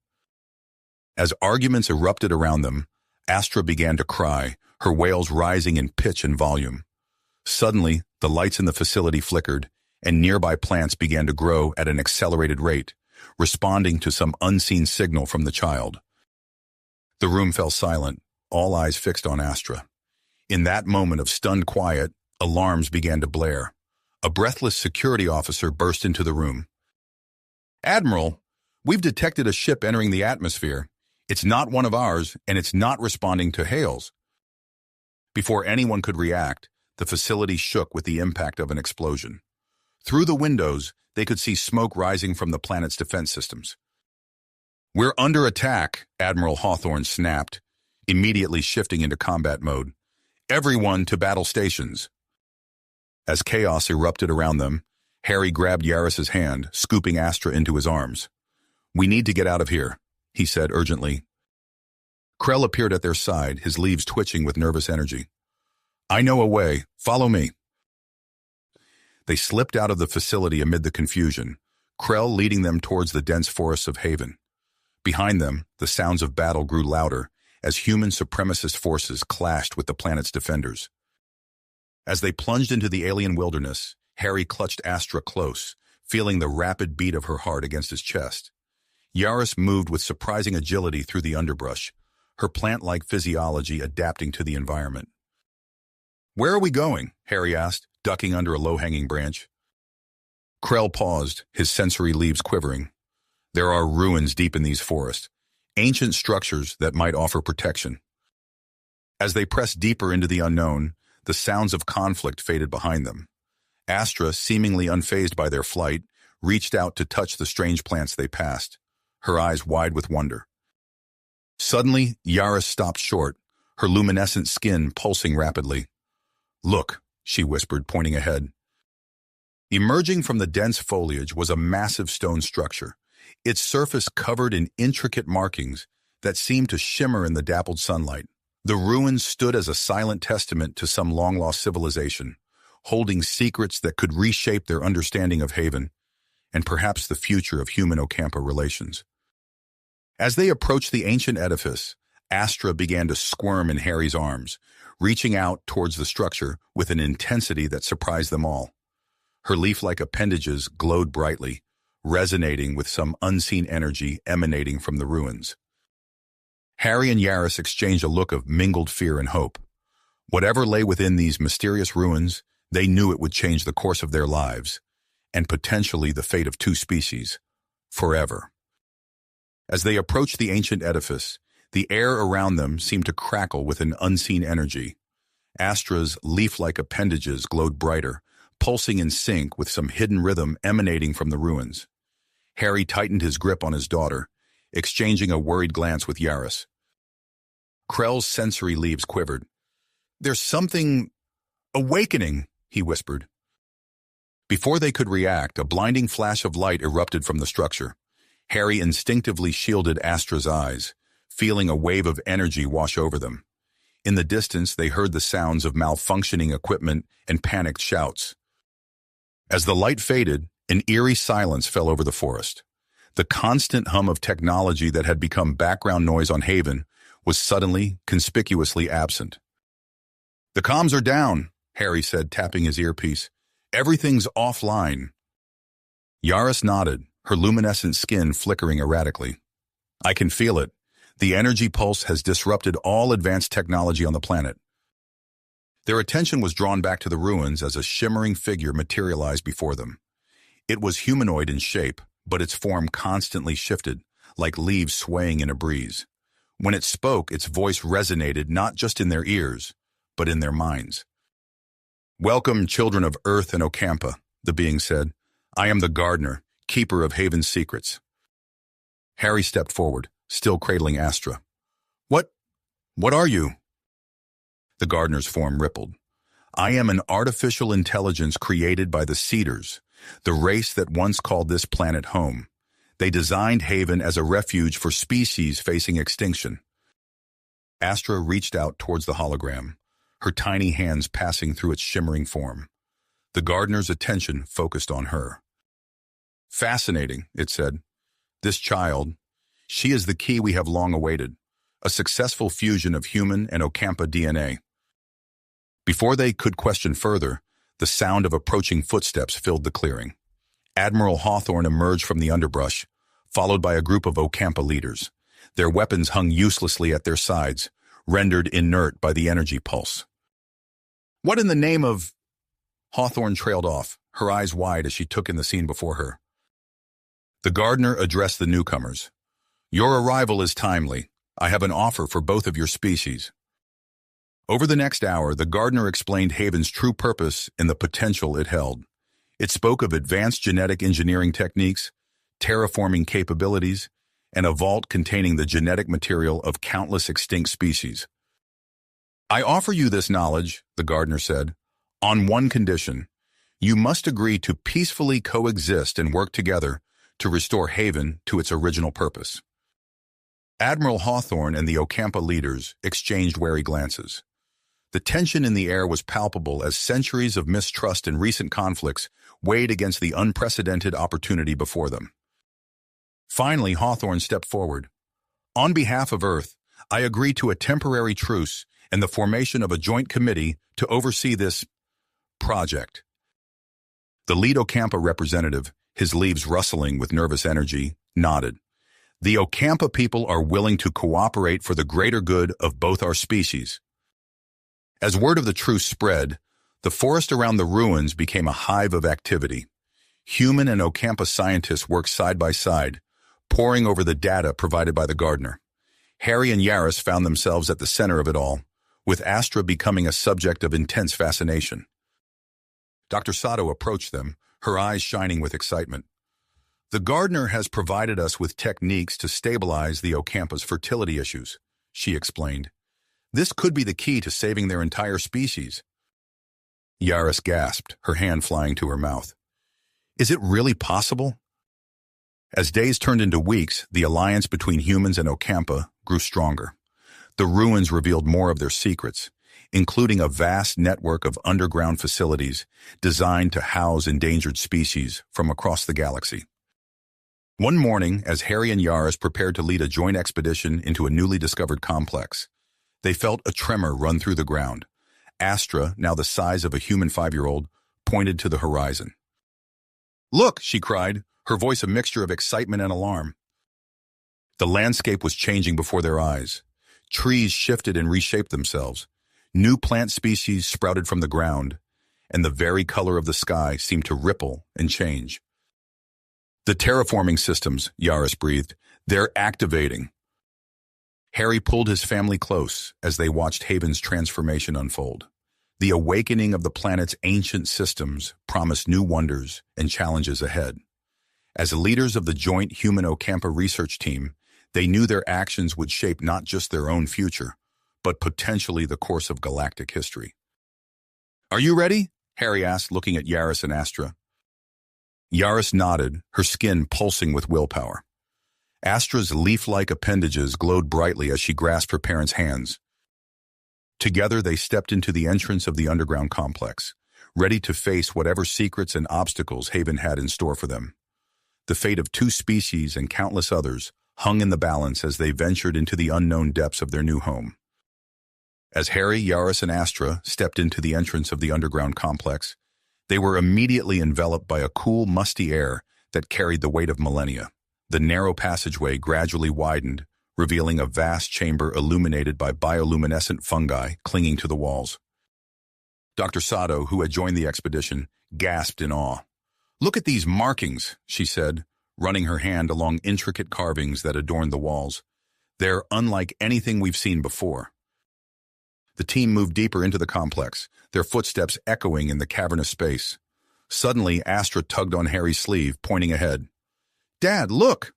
As arguments erupted around them, Astra began to cry, her wails rising in pitch and volume. Suddenly, the lights in the facility flickered, and nearby plants began to grow at an accelerated rate, responding to some unseen signal from the child. The room fell silent, all eyes fixed on Astra. In that moment of stunned quiet, alarms began to blare. A breathless security officer burst into the room. Admiral, we've detected a ship entering the atmosphere. It's not one of ours, and it's not responding to hails. Before anyone could react, the facility shook with the impact of an explosion. Through the windows, they could see smoke rising from the planet's defense systems. We're under attack, Admiral Hawthorne snapped, immediately shifting into combat mode. Everyone to battle stations. As chaos erupted around them, Harry grabbed Yaris's hand, scooping Astra into his arms. We need to get out of here, he said urgently. Krell appeared at their side, his leaves twitching with nervous energy. I know a way. Follow me. They slipped out of the facility amid the confusion, Krell leading them towards the dense forests of Haven. Behind them, the sounds of battle grew louder as human supremacist forces clashed with the planet's defenders. As they plunged into the alien wilderness, Harry clutched Astra close, feeling the rapid beat of her heart against his chest. Yaris moved with surprising agility through the underbrush, her plant-like physiology adapting to the environment. Where are we going? Harry asked, ducking under a low-hanging branch. Krell paused, his sensory leaves quivering. There are ruins deep in these forests, ancient structures that might offer protection. As they pressed deeper into the unknown, the sounds of conflict faded behind them. Astra, seemingly unfazed by their flight, reached out to touch the strange plants they passed, her eyes wide with wonder. Suddenly, Yaris stopped short, her luminescent skin pulsing rapidly. "Look," she whispered, pointing ahead. Emerging from the dense foliage was a massive stone structure, its surface covered in intricate markings that seemed to shimmer in the dappled sunlight. The ruins stood as a silent testament to some long-lost civilization, holding secrets that could reshape their understanding of Haven and perhaps the future of human-Ocampa relations. As they approached the ancient edifice, Astra began to squirm in Harry's arms, reaching out towards the structure with an intensity that surprised them all. Her leaf-like appendages glowed brightly, resonating with some unseen energy emanating from the ruins. Harry and Yaris exchanged a look of mingled fear and hope. Whatever lay within these mysterious ruins, they knew it would change the course of their lives, and potentially the fate of two species, forever. As they approached the ancient edifice, the air around them seemed to crackle with an unseen energy. Astra's leaf-like appendages glowed brighter, pulsing in sync with some hidden rhythm emanating from the ruins. Harry tightened his grip on his daughter, exchanging a worried glance with Yaris. Krell's sensory leaves quivered. "There's something awakening," he whispered. Before they could react, a blinding flash of light erupted from the structure. Harry instinctively shielded Astra's eyes, feeling a wave of energy wash over them. In the distance, they heard the sounds of malfunctioning equipment and panicked shouts. As the light faded, an eerie silence fell over the forest. The constant hum of technology that had become background noise on Haven was suddenly, conspicuously absent. "The comms are down," Harry said, tapping his earpiece. "Everything's offline." Yaris nodded, her luminescent skin flickering erratically. "I can feel it. The energy pulse has disrupted all advanced technology on the planet." Their attention was drawn back to the ruins as a shimmering figure materialized before them. It was humanoid in shape, but its form constantly shifted, like leaves swaying in a breeze. When it spoke, its voice resonated not just in their ears, but in their minds. "Welcome, children of Earth and Ocampa," the being said. "I am the gardener, keeper of Haven's secrets." Harry stepped forward, still cradling Astra. What are you?" The gardener's form rippled. "I am an artificial intelligence created by the Cedars, the race that once called this planet home. They designed Haven as a refuge for species facing extinction." Astra reached out towards the hologram, her tiny hands passing through its shimmering form. The gardener's attention focused on her. "Fascinating," it said. "This child, she is the key we have long awaited, a successful fusion of human and Ocampa DNA." Before they could question further, the sound of approaching footsteps filled the clearing. Admiral Hawthorne emerged from the underbrush, followed by a group of Ocampa leaders. Their weapons hung uselessly at their sides, rendered inert by the energy pulse. "What in the name of—" Hawthorne trailed off, her eyes wide as she took in the scene before her. The gardener addressed the newcomers. "Your arrival is timely. I have an offer for both of your species." Over the next hour, the gardener explained Haven's true purpose and the potential it held. It spoke of advanced genetic engineering techniques, terraforming capabilities, and a vault containing the genetic material of countless extinct species. "I offer you this knowledge," the gardener said, "on one condition. You must agree to peacefully coexist and work together to restore Haven to its original purpose." Admiral Hawthorne and the Ocampa leaders exchanged wary glances. The tension in the air was palpable as centuries of mistrust and recent conflicts weighed against the unprecedented opportunity before them. Finally, Hawthorne stepped forward. "On behalf of Earth, I agree to a temporary truce and the formation of a joint committee to oversee this project." The lead Ocampa representative, his leaves rustling with nervous energy, nodded. "The Ocampa people are willing to cooperate for the greater good of both our species." As word of the truce spread, the forest around the ruins became a hive of activity. Human and Ocampa scientists worked side by side, poring over the data provided by the gardener. Harry and Yaris found themselves at the center of it all, with Astra becoming a subject of intense fascination. Dr. Sato approached them, her eyes shining with excitement. "The gardener has provided us with techniques to stabilize the Ocampa's fertility issues," she explained. "This could be the key to saving their entire species." Yaris gasped, her hand flying to her mouth. "Is it really possible?" As days turned into weeks, the alliance between humans and Ocampa grew stronger. The ruins revealed more of their secrets, including a vast network of underground facilities designed to house endangered species from across the galaxy. One morning, as Harry and Yaris prepared to lead a joint expedition into a newly discovered complex, they felt a tremor run through the ground. Astra, now the size of a human 5-year-old, pointed to the horizon. "Look!" she cried, her voice a mixture of excitement and alarm. The landscape was changing before their eyes. Trees shifted and reshaped themselves. New plant species sprouted from the ground, and the very color of the sky seemed to ripple and change. "The terraforming systems," Yaris breathed. "They're activating." Harry pulled his family close as they watched Haven's transformation unfold. The awakening of the planet's ancient systems promised new wonders and challenges ahead. As leaders of the joint Human Ocampa research team, they knew their actions would shape not just their own future, but potentially the course of galactic history. "Are you ready?" Harry asked, looking at Yaris and Astra. Yaris nodded, her skin pulsing with willpower. Astra's leaf-like appendages glowed brightly as she grasped her parents' hands. Together they stepped into the entrance of the underground complex, ready to face whatever secrets and obstacles Haven had in store for them. The fate of 2 species and countless others hung in the balance as they ventured into the unknown depths of their new home. As Harry, Yaris, and Astra stepped into the entrance of the underground complex, they were immediately enveloped by a cool, musty air that carried the weight of millennia. The narrow passageway gradually widened, revealing a vast chamber illuminated by bioluminescent fungi clinging to the walls. Dr. Sato, who had joined the expedition, gasped in awe. "Look at these markings," she said, running her hand along intricate carvings that adorned the walls. "They're unlike anything we've seen before." The team moved deeper into the complex, their footsteps echoing in the cavernous space. Suddenly, Astra tugged on Harry's sleeve, pointing ahead. "Dad, look!"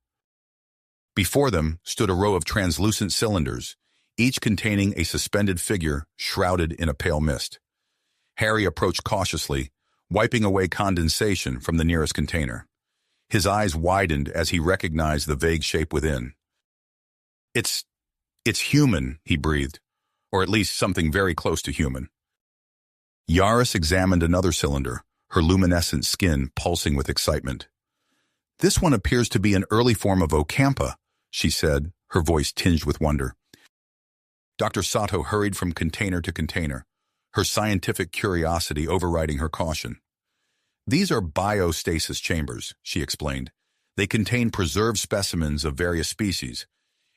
Before them stood a row of translucent cylinders, each containing a suspended figure shrouded in a pale mist. Harry approached cautiously, wiping away condensation from the nearest container. His eyes widened as he recognized the vague shape within. It's human," he breathed, "or at least something very close to human." Yaris examined another cylinder, her luminescent skin pulsing with excitement. "This one appears to be an early form of Ocampa," she said, her voice tinged with wonder. Dr. Sato hurried from container to container, her scientific curiosity overriding her caution. "These are biostasis chambers," she explained. "They contain preserved specimens of various species,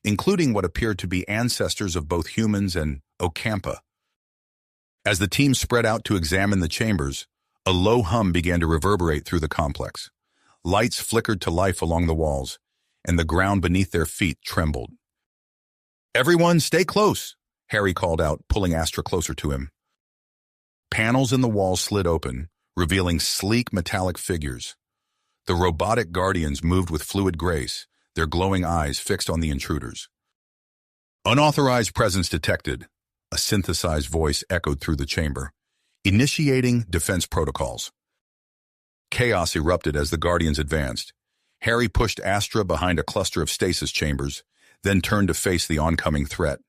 including what appeared to be ancestors of both humans and Ocampa." As the team spread out to examine the chambers, a low hum began to reverberate through the complex. Lights flickered to life along the walls, and the ground beneath their feet trembled. "Everyone, stay close," Harry called out, pulling Astra closer to him. Panels in the wall slid open, revealing sleek metallic figures. The robotic guardians moved with fluid grace, their glowing eyes fixed on the intruders. "Unauthorized presence detected," a synthesized voice echoed through the chamber. "Initiating defense protocols." Chaos erupted as the guardians advanced. Harry pushed Astra behind a cluster of stasis chambers, then turned to face the oncoming threat.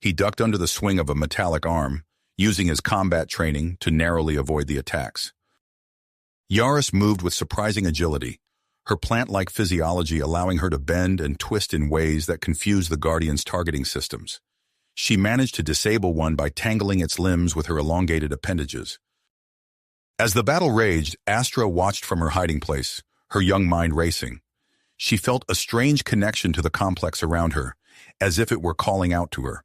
He ducked under the swing of a metallic arm, using his combat training to narrowly avoid the attacks. Yaris moved with surprising agility, her plant-like physiology allowing her to bend and twist in ways that confused the Guardian's targeting systems. She managed to disable one by tangling its limbs with her elongated appendages. As the battle raged, Astra watched from her hiding place, her young mind racing. She felt a strange connection to the complex around her, as if it were calling out to her.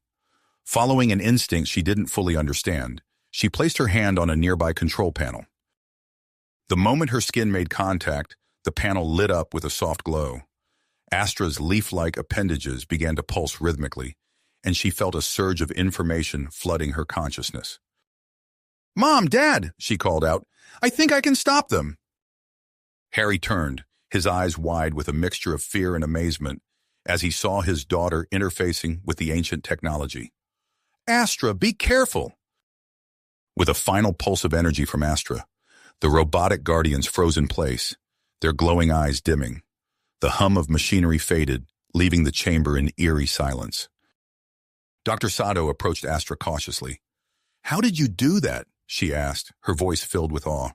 Following an instinct she didn't fully understand, she placed her hand on a nearby control panel. The moment her skin made contact, the panel lit up with a soft glow. Astra's leaf-like appendages began to pulse rhythmically, and she felt a surge of information flooding her consciousness. "Mom, Dad," she called out, "I think I can stop them." Harry turned, his eyes wide with a mixture of fear and amazement, as he saw his daughter interfacing with the ancient technology. "Astra, be careful!" With a final pulse of energy from Astra, the robotic guardians froze in place, their glowing eyes dimming. The hum of machinery faded, leaving the chamber in eerie silence. Dr. Sato approached Astra cautiously. "How did you do that?" she asked, her voice filled with awe.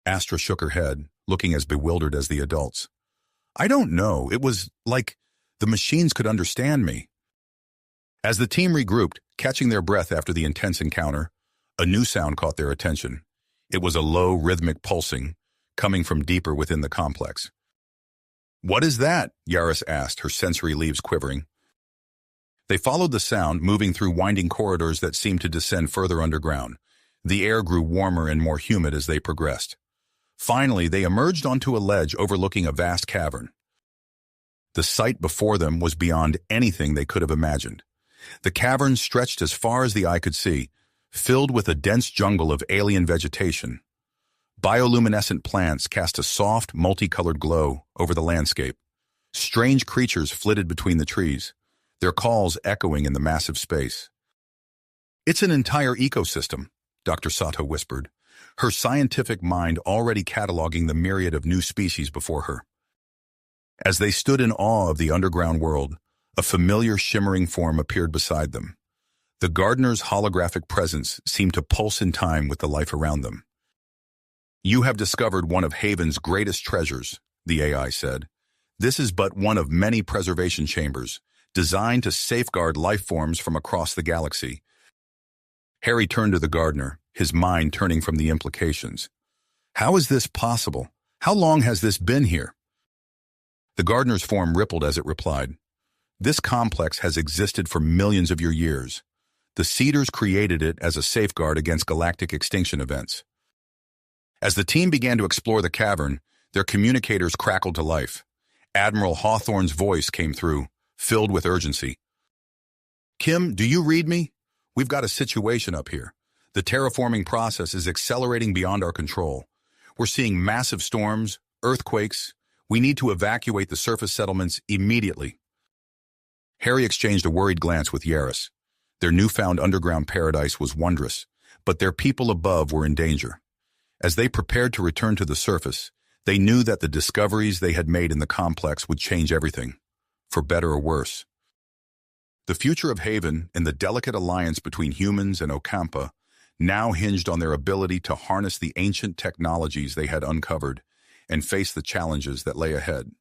Astra shook her head, looking as bewildered as the adults. "I don't know. It was like the machines could understand me." As the team regrouped, catching their breath after the intense encounter, a new sound caught their attention. It was a low, rhythmic pulsing, coming from deeper within the complex. "What is that?" Yaris asked, her sensory leaves quivering. They followed the sound, moving through winding corridors that seemed to descend further underground. The air grew warmer and more humid as they progressed. Finally, they emerged onto a ledge overlooking a vast cavern. The sight before them was beyond anything they could have imagined. The cavern stretched as far as the eye could see, filled with a dense jungle of alien vegetation. Bioluminescent plants cast a soft, multicolored glow over the landscape. Strange creatures flitted between the trees, their calls echoing in the massive space. "It's an entire ecosystem," Dr. Sato whispered, her scientific mind already cataloging the myriad of new species before her. As they stood in awe of the underground world, a familiar shimmering form appeared beside them. The gardener's holographic presence seemed to pulse in time with the life around them. "You have discovered one of Haven's greatest treasures," the AI said. "This is but one of many preservation chambers, designed to safeguard life forms from across the galaxy." Harry turned to the gardener, his mind turning from the implications. "How is this possible? How long has this been here?" The gardener's form rippled as it replied, "This complex has existed for millions of your years. The Cedars created it as a safeguard against galactic extinction events." As the team began to explore the cavern, their communicators crackled to life. Admiral Hawthorne's voice came through, filled with urgency. "Kim, do you read me? We've got a situation up here. The terraforming process is accelerating beyond our control. We're seeing massive storms, earthquakes. We need to evacuate the surface settlements immediately." Harry exchanged a worried glance with Yaris. Their newfound underground paradise was wondrous, but their people above were in danger. As they prepared to return to the surface, they knew that the discoveries they had made in the complex would change everything, for better or worse. The future of Haven and the delicate alliance between humans and Ocampa now hinged on their ability to harness the ancient technologies they had uncovered and face the challenges that lay ahead.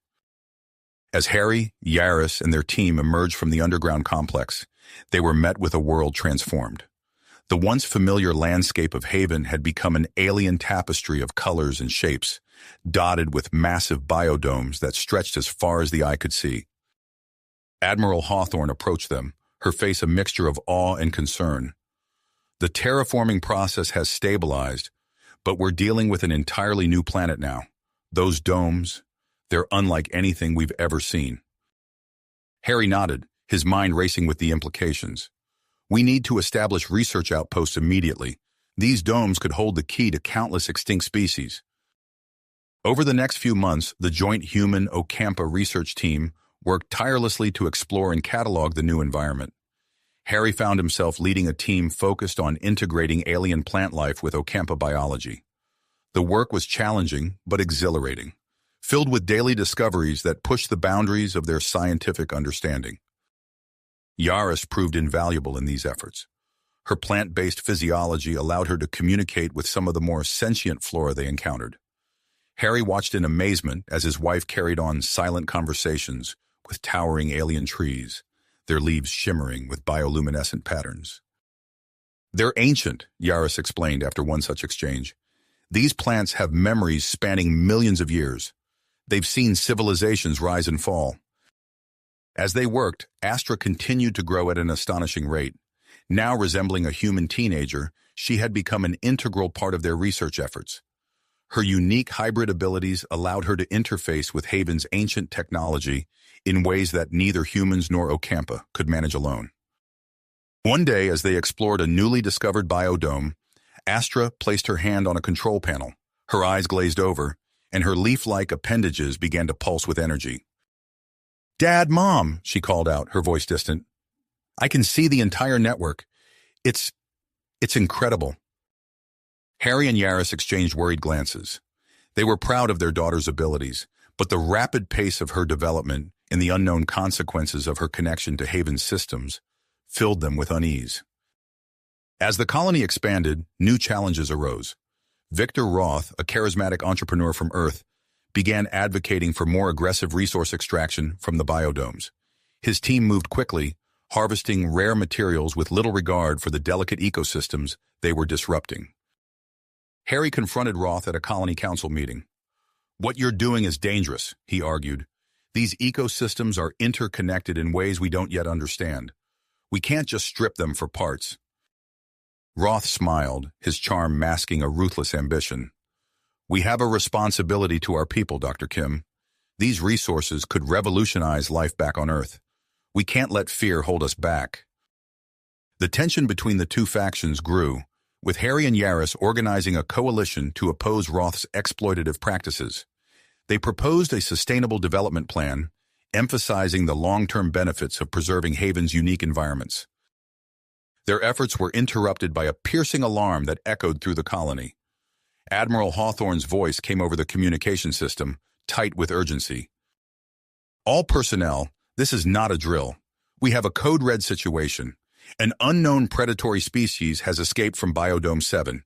As Harry, Yaris, and their team emerged from the underground complex, they were met with a world transformed. The once familiar landscape of Haven had become an alien tapestry of colors and shapes, dotted with massive biodomes that stretched as far as the eye could see. Admiral Hawthorne approached them, her face a mixture of awe and concern. "The terraforming process has stabilized, but we're dealing with an entirely new planet now. Those domes, they're unlike anything we've ever seen." Harry nodded, his mind racing with the implications. "We need to establish research outposts immediately. These domes could hold the key to countless extinct species." Over the next few months, the joint human-Ocampa research team worked tirelessly to explore and catalog the new environment. Harry found himself leading a team focused on integrating alien plant life with Ocampa biology. The work was challenging but exhilarating, filled with daily discoveries that pushed the boundaries of their scientific understanding. Yaris proved invaluable in these efforts. Her plant-based physiology allowed her to communicate with some of the more sentient flora they encountered. Harry watched in amazement as his wife carried on silent conversations with towering alien trees, their leaves shimmering with bioluminescent patterns. "They're ancient," Yaris explained after one such exchange. "These plants have memories spanning millions of years. They've seen civilizations rise and fall." As they worked, Astra continued to grow at an astonishing rate. Now resembling a human teenager, she had become an integral part of their research efforts. Her unique hybrid abilities allowed her to interface with Haven's ancient technology in ways that neither humans nor Ocampa could manage alone. One day, as they explored a newly discovered biodome, Astra placed her hand on a control panel. Her eyes glazed over, and her leaf-like appendages began to pulse with energy. "Dad, Mom," she called out, her voice distant. "I can see the entire network. It's incredible." Harry and Yaris exchanged worried glances. They were proud of their daughter's abilities, but the rapid pace of her development and the unknown consequences of her connection to Haven's systems filled them with unease. As the colony expanded, new challenges arose. Victor Roth, a charismatic entrepreneur from Earth, began advocating for more aggressive resource extraction from the biodomes. His team moved quickly, harvesting rare materials with little regard for the delicate ecosystems they were disrupting. Harry confronted Roth at a colony council meeting. "What you're doing is dangerous," he argued. "These ecosystems are interconnected in ways we don't yet understand. We can't just strip them for parts." Roth smiled, his charm masking a ruthless ambition. "We have a responsibility to our people, Dr. Kim. These resources could revolutionize life back on Earth. We can't let fear hold us back." The tension between the two factions grew, with Harry and Yaris organizing a coalition to oppose Roth's exploitative practices. They proposed a sustainable development plan, emphasizing the long-term benefits of preserving Haven's unique environments. Their efforts were interrupted by a piercing alarm that echoed through the colony. Admiral Hawthorne's voice came over the communication system, tight with urgency. "All personnel, this is not a drill. We have a code red situation. An unknown predatory species has escaped from Biodome 7.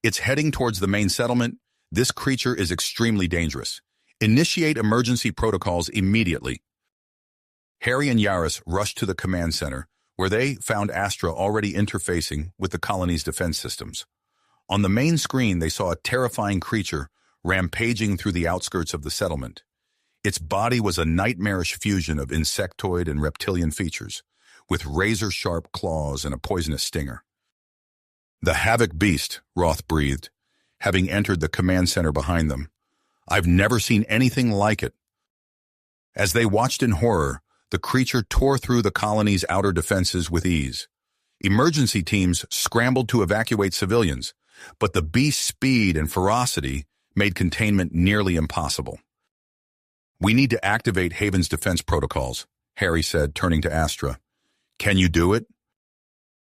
It's heading towards the main settlement. This creature is extremely dangerous. Initiate emergency protocols immediately." Harry and Yaris rushed to the command center, where they found Astra already interfacing with the colony's defense systems. On the main screen, they saw a terrifying creature rampaging through the outskirts of the settlement. Its body was a nightmarish fusion of insectoid and reptilian features, with razor-sharp claws and a poisonous stinger. "The Havoc Beast," Roth breathed, having entered the command center behind them. "I've never seen anything like it." As they watched in horror, the creature tore through the colony's outer defenses with ease. Emergency teams scrambled to evacuate civilians, but the beast's speed and ferocity made containment nearly impossible. "We need to activate Haven's defense protocols," Harry said, turning to Astra. "Can you do it?"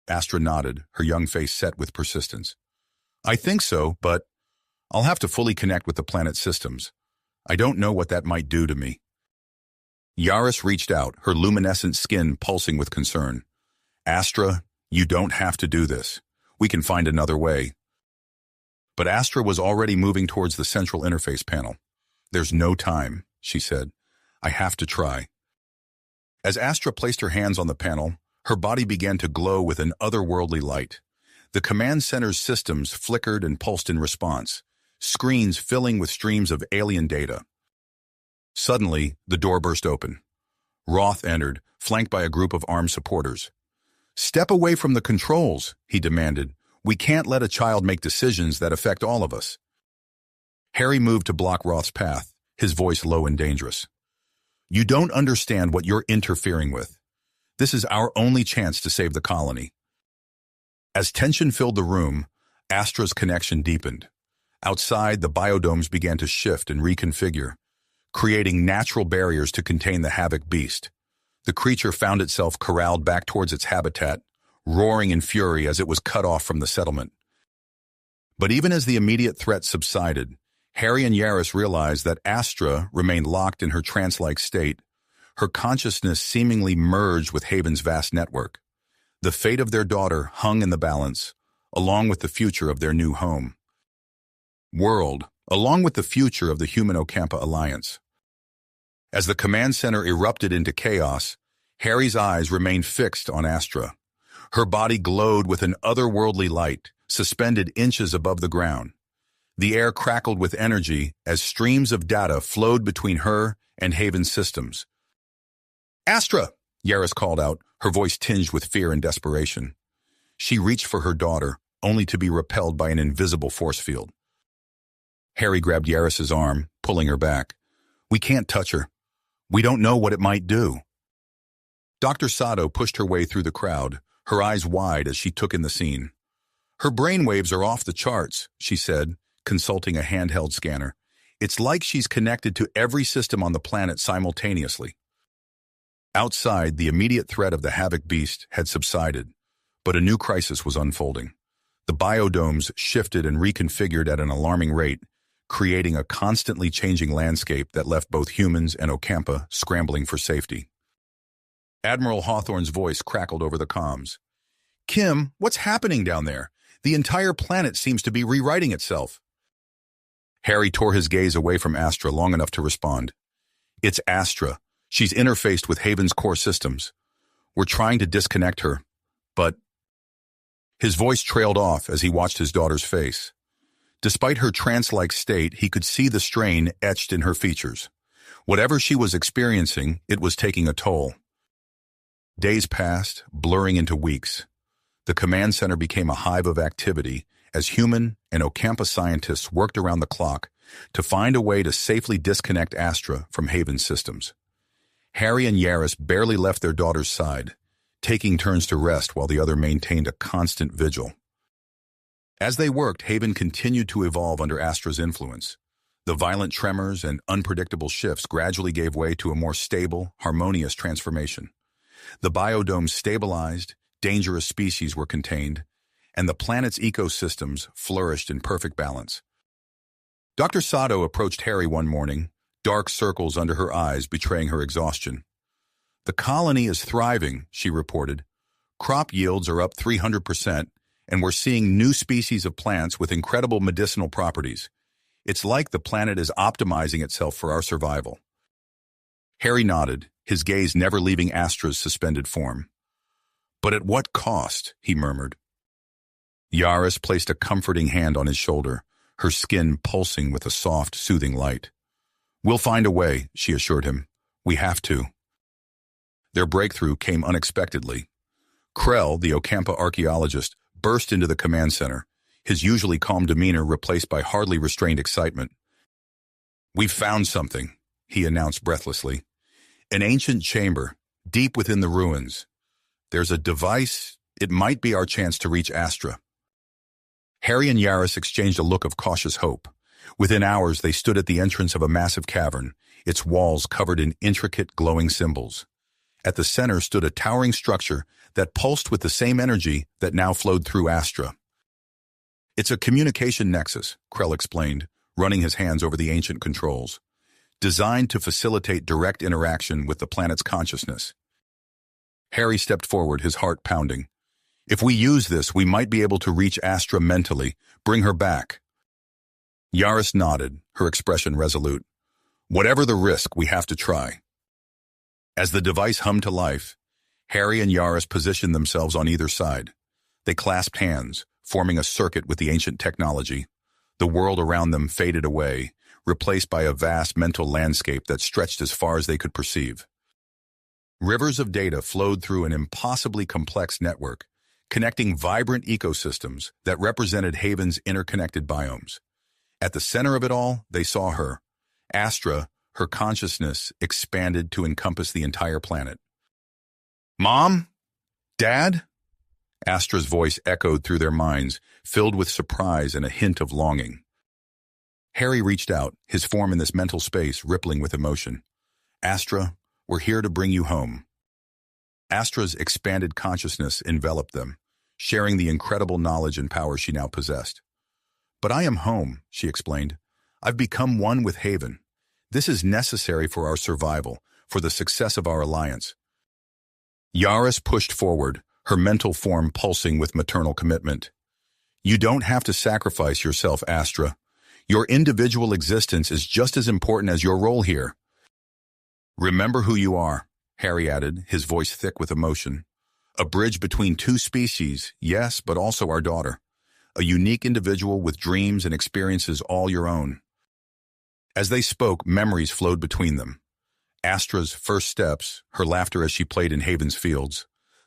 Astra nodded, her young face set with persistence. "I think so, but I'll have to fully connect with the planet's systems. I don't know what that might do to me." Yaris reached out, her luminescent skin pulsing with concern. "Astra, you don't have to do this. We can find another way." But Astra was already moving towards the central interface panel. "There's no time," she said. "I have to try." As Astra placed her hands on the panel, her body began to glow with an otherworldly light. The command center's systems flickered and pulsed in response, screens filling with streams of alien data. Suddenly, the door burst open. Roth entered, flanked by a group of armed supporters. "Step away from the controls," he demanded. "We can't let a child make decisions that affect all of us." Harry moved to block Roth's path, his voice low and dangerous. "You don't understand what you're interfering with. This is our only chance to save the colony." As tension filled the room, Astra's connection deepened. Outside, the biodomes began to shift and reconfigure, creating natural barriers to contain the Havoc Beast. The creature found itself corralled back towards its habitat, roaring in fury as it was cut off from the settlement. But even as the immediate threat subsided, Harry and Yaris realized that Astra remained locked in her trance-like state, her consciousness seemingly merged with Haven's vast network. The fate of their daughter hung in the balance, along with the future of their new home. Along with the future of the Human-Ocampa Alliance. As the command center erupted into chaos, Harry's eyes remained fixed on Astra. Her body glowed with an otherworldly light, suspended inches above the ground. The air crackled with energy as streams of data flowed between her and Haven's systems. Astra! Yaris called out, her voice tinged with fear and desperation. She reached for her daughter, only to be repelled by an invisible force field. Harry grabbed Yaris's arm, pulling her back. We can't touch her. We don't know what it might do. Dr. Sato pushed her way through the crowd, her eyes wide as she took in the scene. Her brainwaves are off the charts, she said, consulting a handheld scanner. It's like she's connected to every system on the planet simultaneously. Outside, the immediate threat of the Havoc beast had subsided, but a new crisis was unfolding. The biodomes shifted and reconfigured at an alarming rate, creating a constantly changing landscape that left both humans and Ocampa scrambling for safety. Admiral Hawthorne's voice crackled over the comms. Kim, what's happening down there? The entire planet seems to be rewriting itself. Harry tore his gaze away from Astra long enough to respond. It's Astra. She's interfaced with Haven's core systems. We're trying to disconnect her, but... His voice trailed off as he watched his daughter's face. Despite her trance-like state, he could see the strain etched in her features. Whatever she was experiencing, it was taking a toll. Days passed, blurring into weeks. The command center became a hive of activity as human and Ocampa scientists worked around the clock to find a way to safely disconnect Astra from Haven's systems. Harry and Yaris barely left their daughter's side, taking turns to rest while the other maintained a constant vigil. As they worked, Haven continued to evolve under Astra's influence. The violent tremors and unpredictable shifts gradually gave way to a more stable, harmonious transformation. The biodomes stabilized, dangerous species were contained, and the planet's ecosystems flourished in perfect balance. Dr. Sato approached Harry one morning, dark circles under her eyes betraying her exhaustion. The colony is thriving, she reported. Crop yields are up 300%, and we're seeing new species of plants with incredible medicinal properties. It's like the planet is optimizing itself for our survival. Harry nodded, his gaze never leaving Astra's suspended form. But at what cost? He murmured. Yaris placed a comforting hand on his shoulder, her skin pulsing with a soft, soothing light. We'll find a way, she assured him. We have to. Their breakthrough came unexpectedly. Krell, the Ocampa archaeologist, burst into the command center, his usually calm demeanor replaced by hardly restrained excitement. We've found something, he announced breathlessly. An ancient chamber, deep within the ruins. There's a device. It might be our chance to reach Astra. Harry and Yaris exchanged a look of cautious hope. Within hours, they stood at the entrance of a massive cavern, its walls covered in intricate, glowing symbols. At the center stood a towering structure that pulsed with the same energy that now flowed through Astra. It's a communication nexus, Krell explained, running his hands over the ancient controls, designed to facilitate direct interaction with the planet's consciousness. Harry stepped forward, his heart pounding. If we use this, we might be able to reach Astra mentally, bring her back. Yaris nodded, her expression resolute. Whatever the risk, we have to try. As the device hummed to life, Harry and Yaris positioned themselves on either side. They clasped hands, forming a circuit with the ancient technology. The world around them faded away, replaced by a vast mental landscape that stretched as far as they could perceive. Rivers of data flowed through an impossibly complex network, connecting vibrant ecosystems that represented Haven's interconnected biomes. At the center of it all, they saw her. Astra, her consciousness expanded to encompass the entire planet. Mom? Dad? Astra's voice echoed through their minds, filled with surprise and a hint of longing. Harry reached out, his form in this mental space rippling with emotion. Astra, we're here to bring you home. Astra's expanded consciousness enveloped them, sharing the incredible knowledge and power she now possessed. But I am home, she explained. I've become one with Haven. This is necessary for our survival, for the success of our alliance. Yaris pushed forward, her mental form pulsing with maternal commitment. You don't have to sacrifice yourself, Astra. Your individual existence is just as important as your role here. Remember who you are, Harry added, his voice thick with emotion. A bridge between two species, yes, but also our daughter. A unique individual with dreams and experiences all your own. As they spoke, memories flowed between them. Astra's first steps, her laughter as she played in Haven's fields,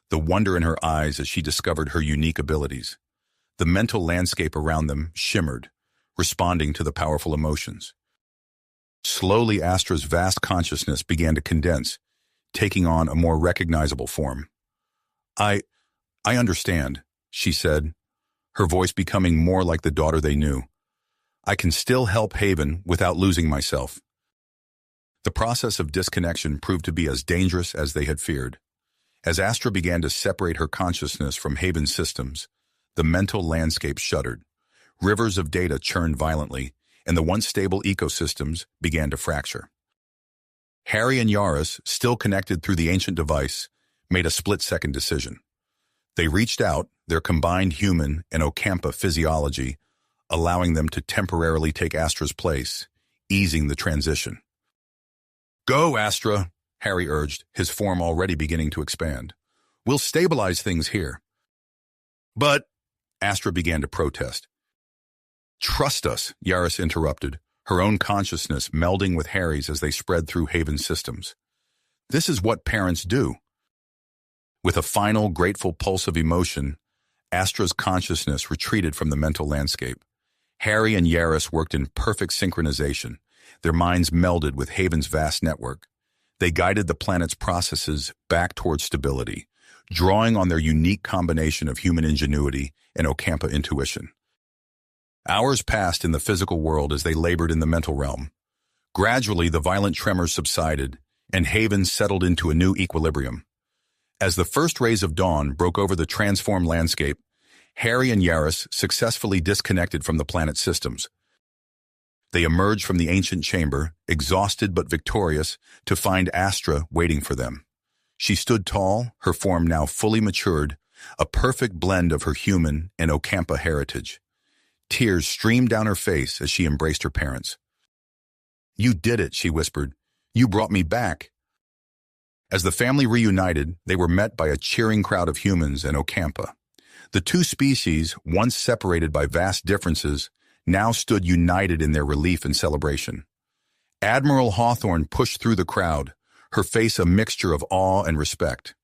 the wonder in her eyes as she discovered her unique abilities. The mental landscape around them shimmered, responding to the powerful emotions. Slowly, Astra's vast consciousness began to condense, taking on a more recognizable form. I understand, she said, her voice becoming more like the daughter they knew. I can still help Haven without losing myself. The process of disconnection proved to be as dangerous as they had feared. As Astra began to separate her consciousness from Haven's systems, the mental landscape shuddered. Rivers of data churned violently, and the once stable ecosystems began to fracture. Harry and Yaris, still connected through the ancient device, made a split-second decision. They reached out, their combined human and Ocampa physiology, allowing them to temporarily take Astra's place, easing the transition. "Go, Astra," Harry urged, his form already beginning to expand. "We'll stabilize things here." "But," Astra began to protest. "Trust us," Yaris interrupted, her own consciousness melding with Harry's as they spread through Haven's systems. "This is what parents do." With a final, grateful pulse of emotion, Astra's consciousness retreated from the mental landscape. Harry and Yaris worked in perfect synchronization, their minds melded with Haven's vast network. They guided the planet's processes back towards stability, drawing on their unique combination of human ingenuity and Ocampa intuition. Hours passed in the physical world as they labored in the mental realm. Gradually, the violent tremors subsided, and Haven settled into a new equilibrium. As the first rays of dawn broke over the transformed landscape, Harry and Yaris successfully disconnected from the planet's systems. They emerged from the ancient chamber, exhausted but victorious, to find Astra waiting for them. She stood tall, her form now fully matured, a perfect blend of her human and Ocampa heritage. Tears streamed down her face as she embraced her parents. "You did it," she whispered. "You brought me back." As the family reunited, they were met by a cheering crowd of humans and Ocampa. The two species, once separated by vast differences, now stood united in their relief and celebration. Admiral Hawthorne pushed through the crowd, her face a mixture of awe and respect.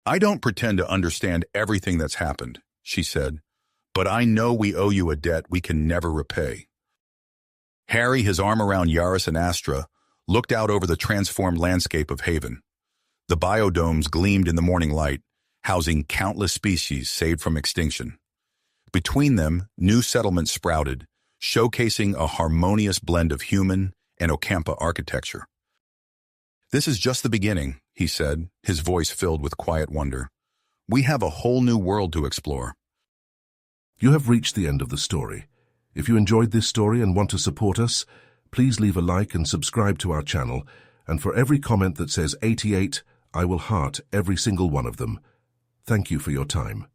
"I don't pretend to understand everything that's happened," she said, "but I know we owe you a debt we can never repay." Harry, his arm around Yaris and Astra, looked out over the transformed landscape of Haven. The biodomes gleamed in the morning light, housing countless species saved from extinction. Between them, new settlements sprouted, showcasing a harmonious blend of human and Ocampa architecture. "This is just the beginning," he said, his voice filled with quiet wonder. "We have a whole new world to explore." You have reached the end of the story. If you enjoyed this story and want to support us, please leave a like and subscribe to our channel, and for every comment that says 88, I will heart every single one of them. Thank you for your time.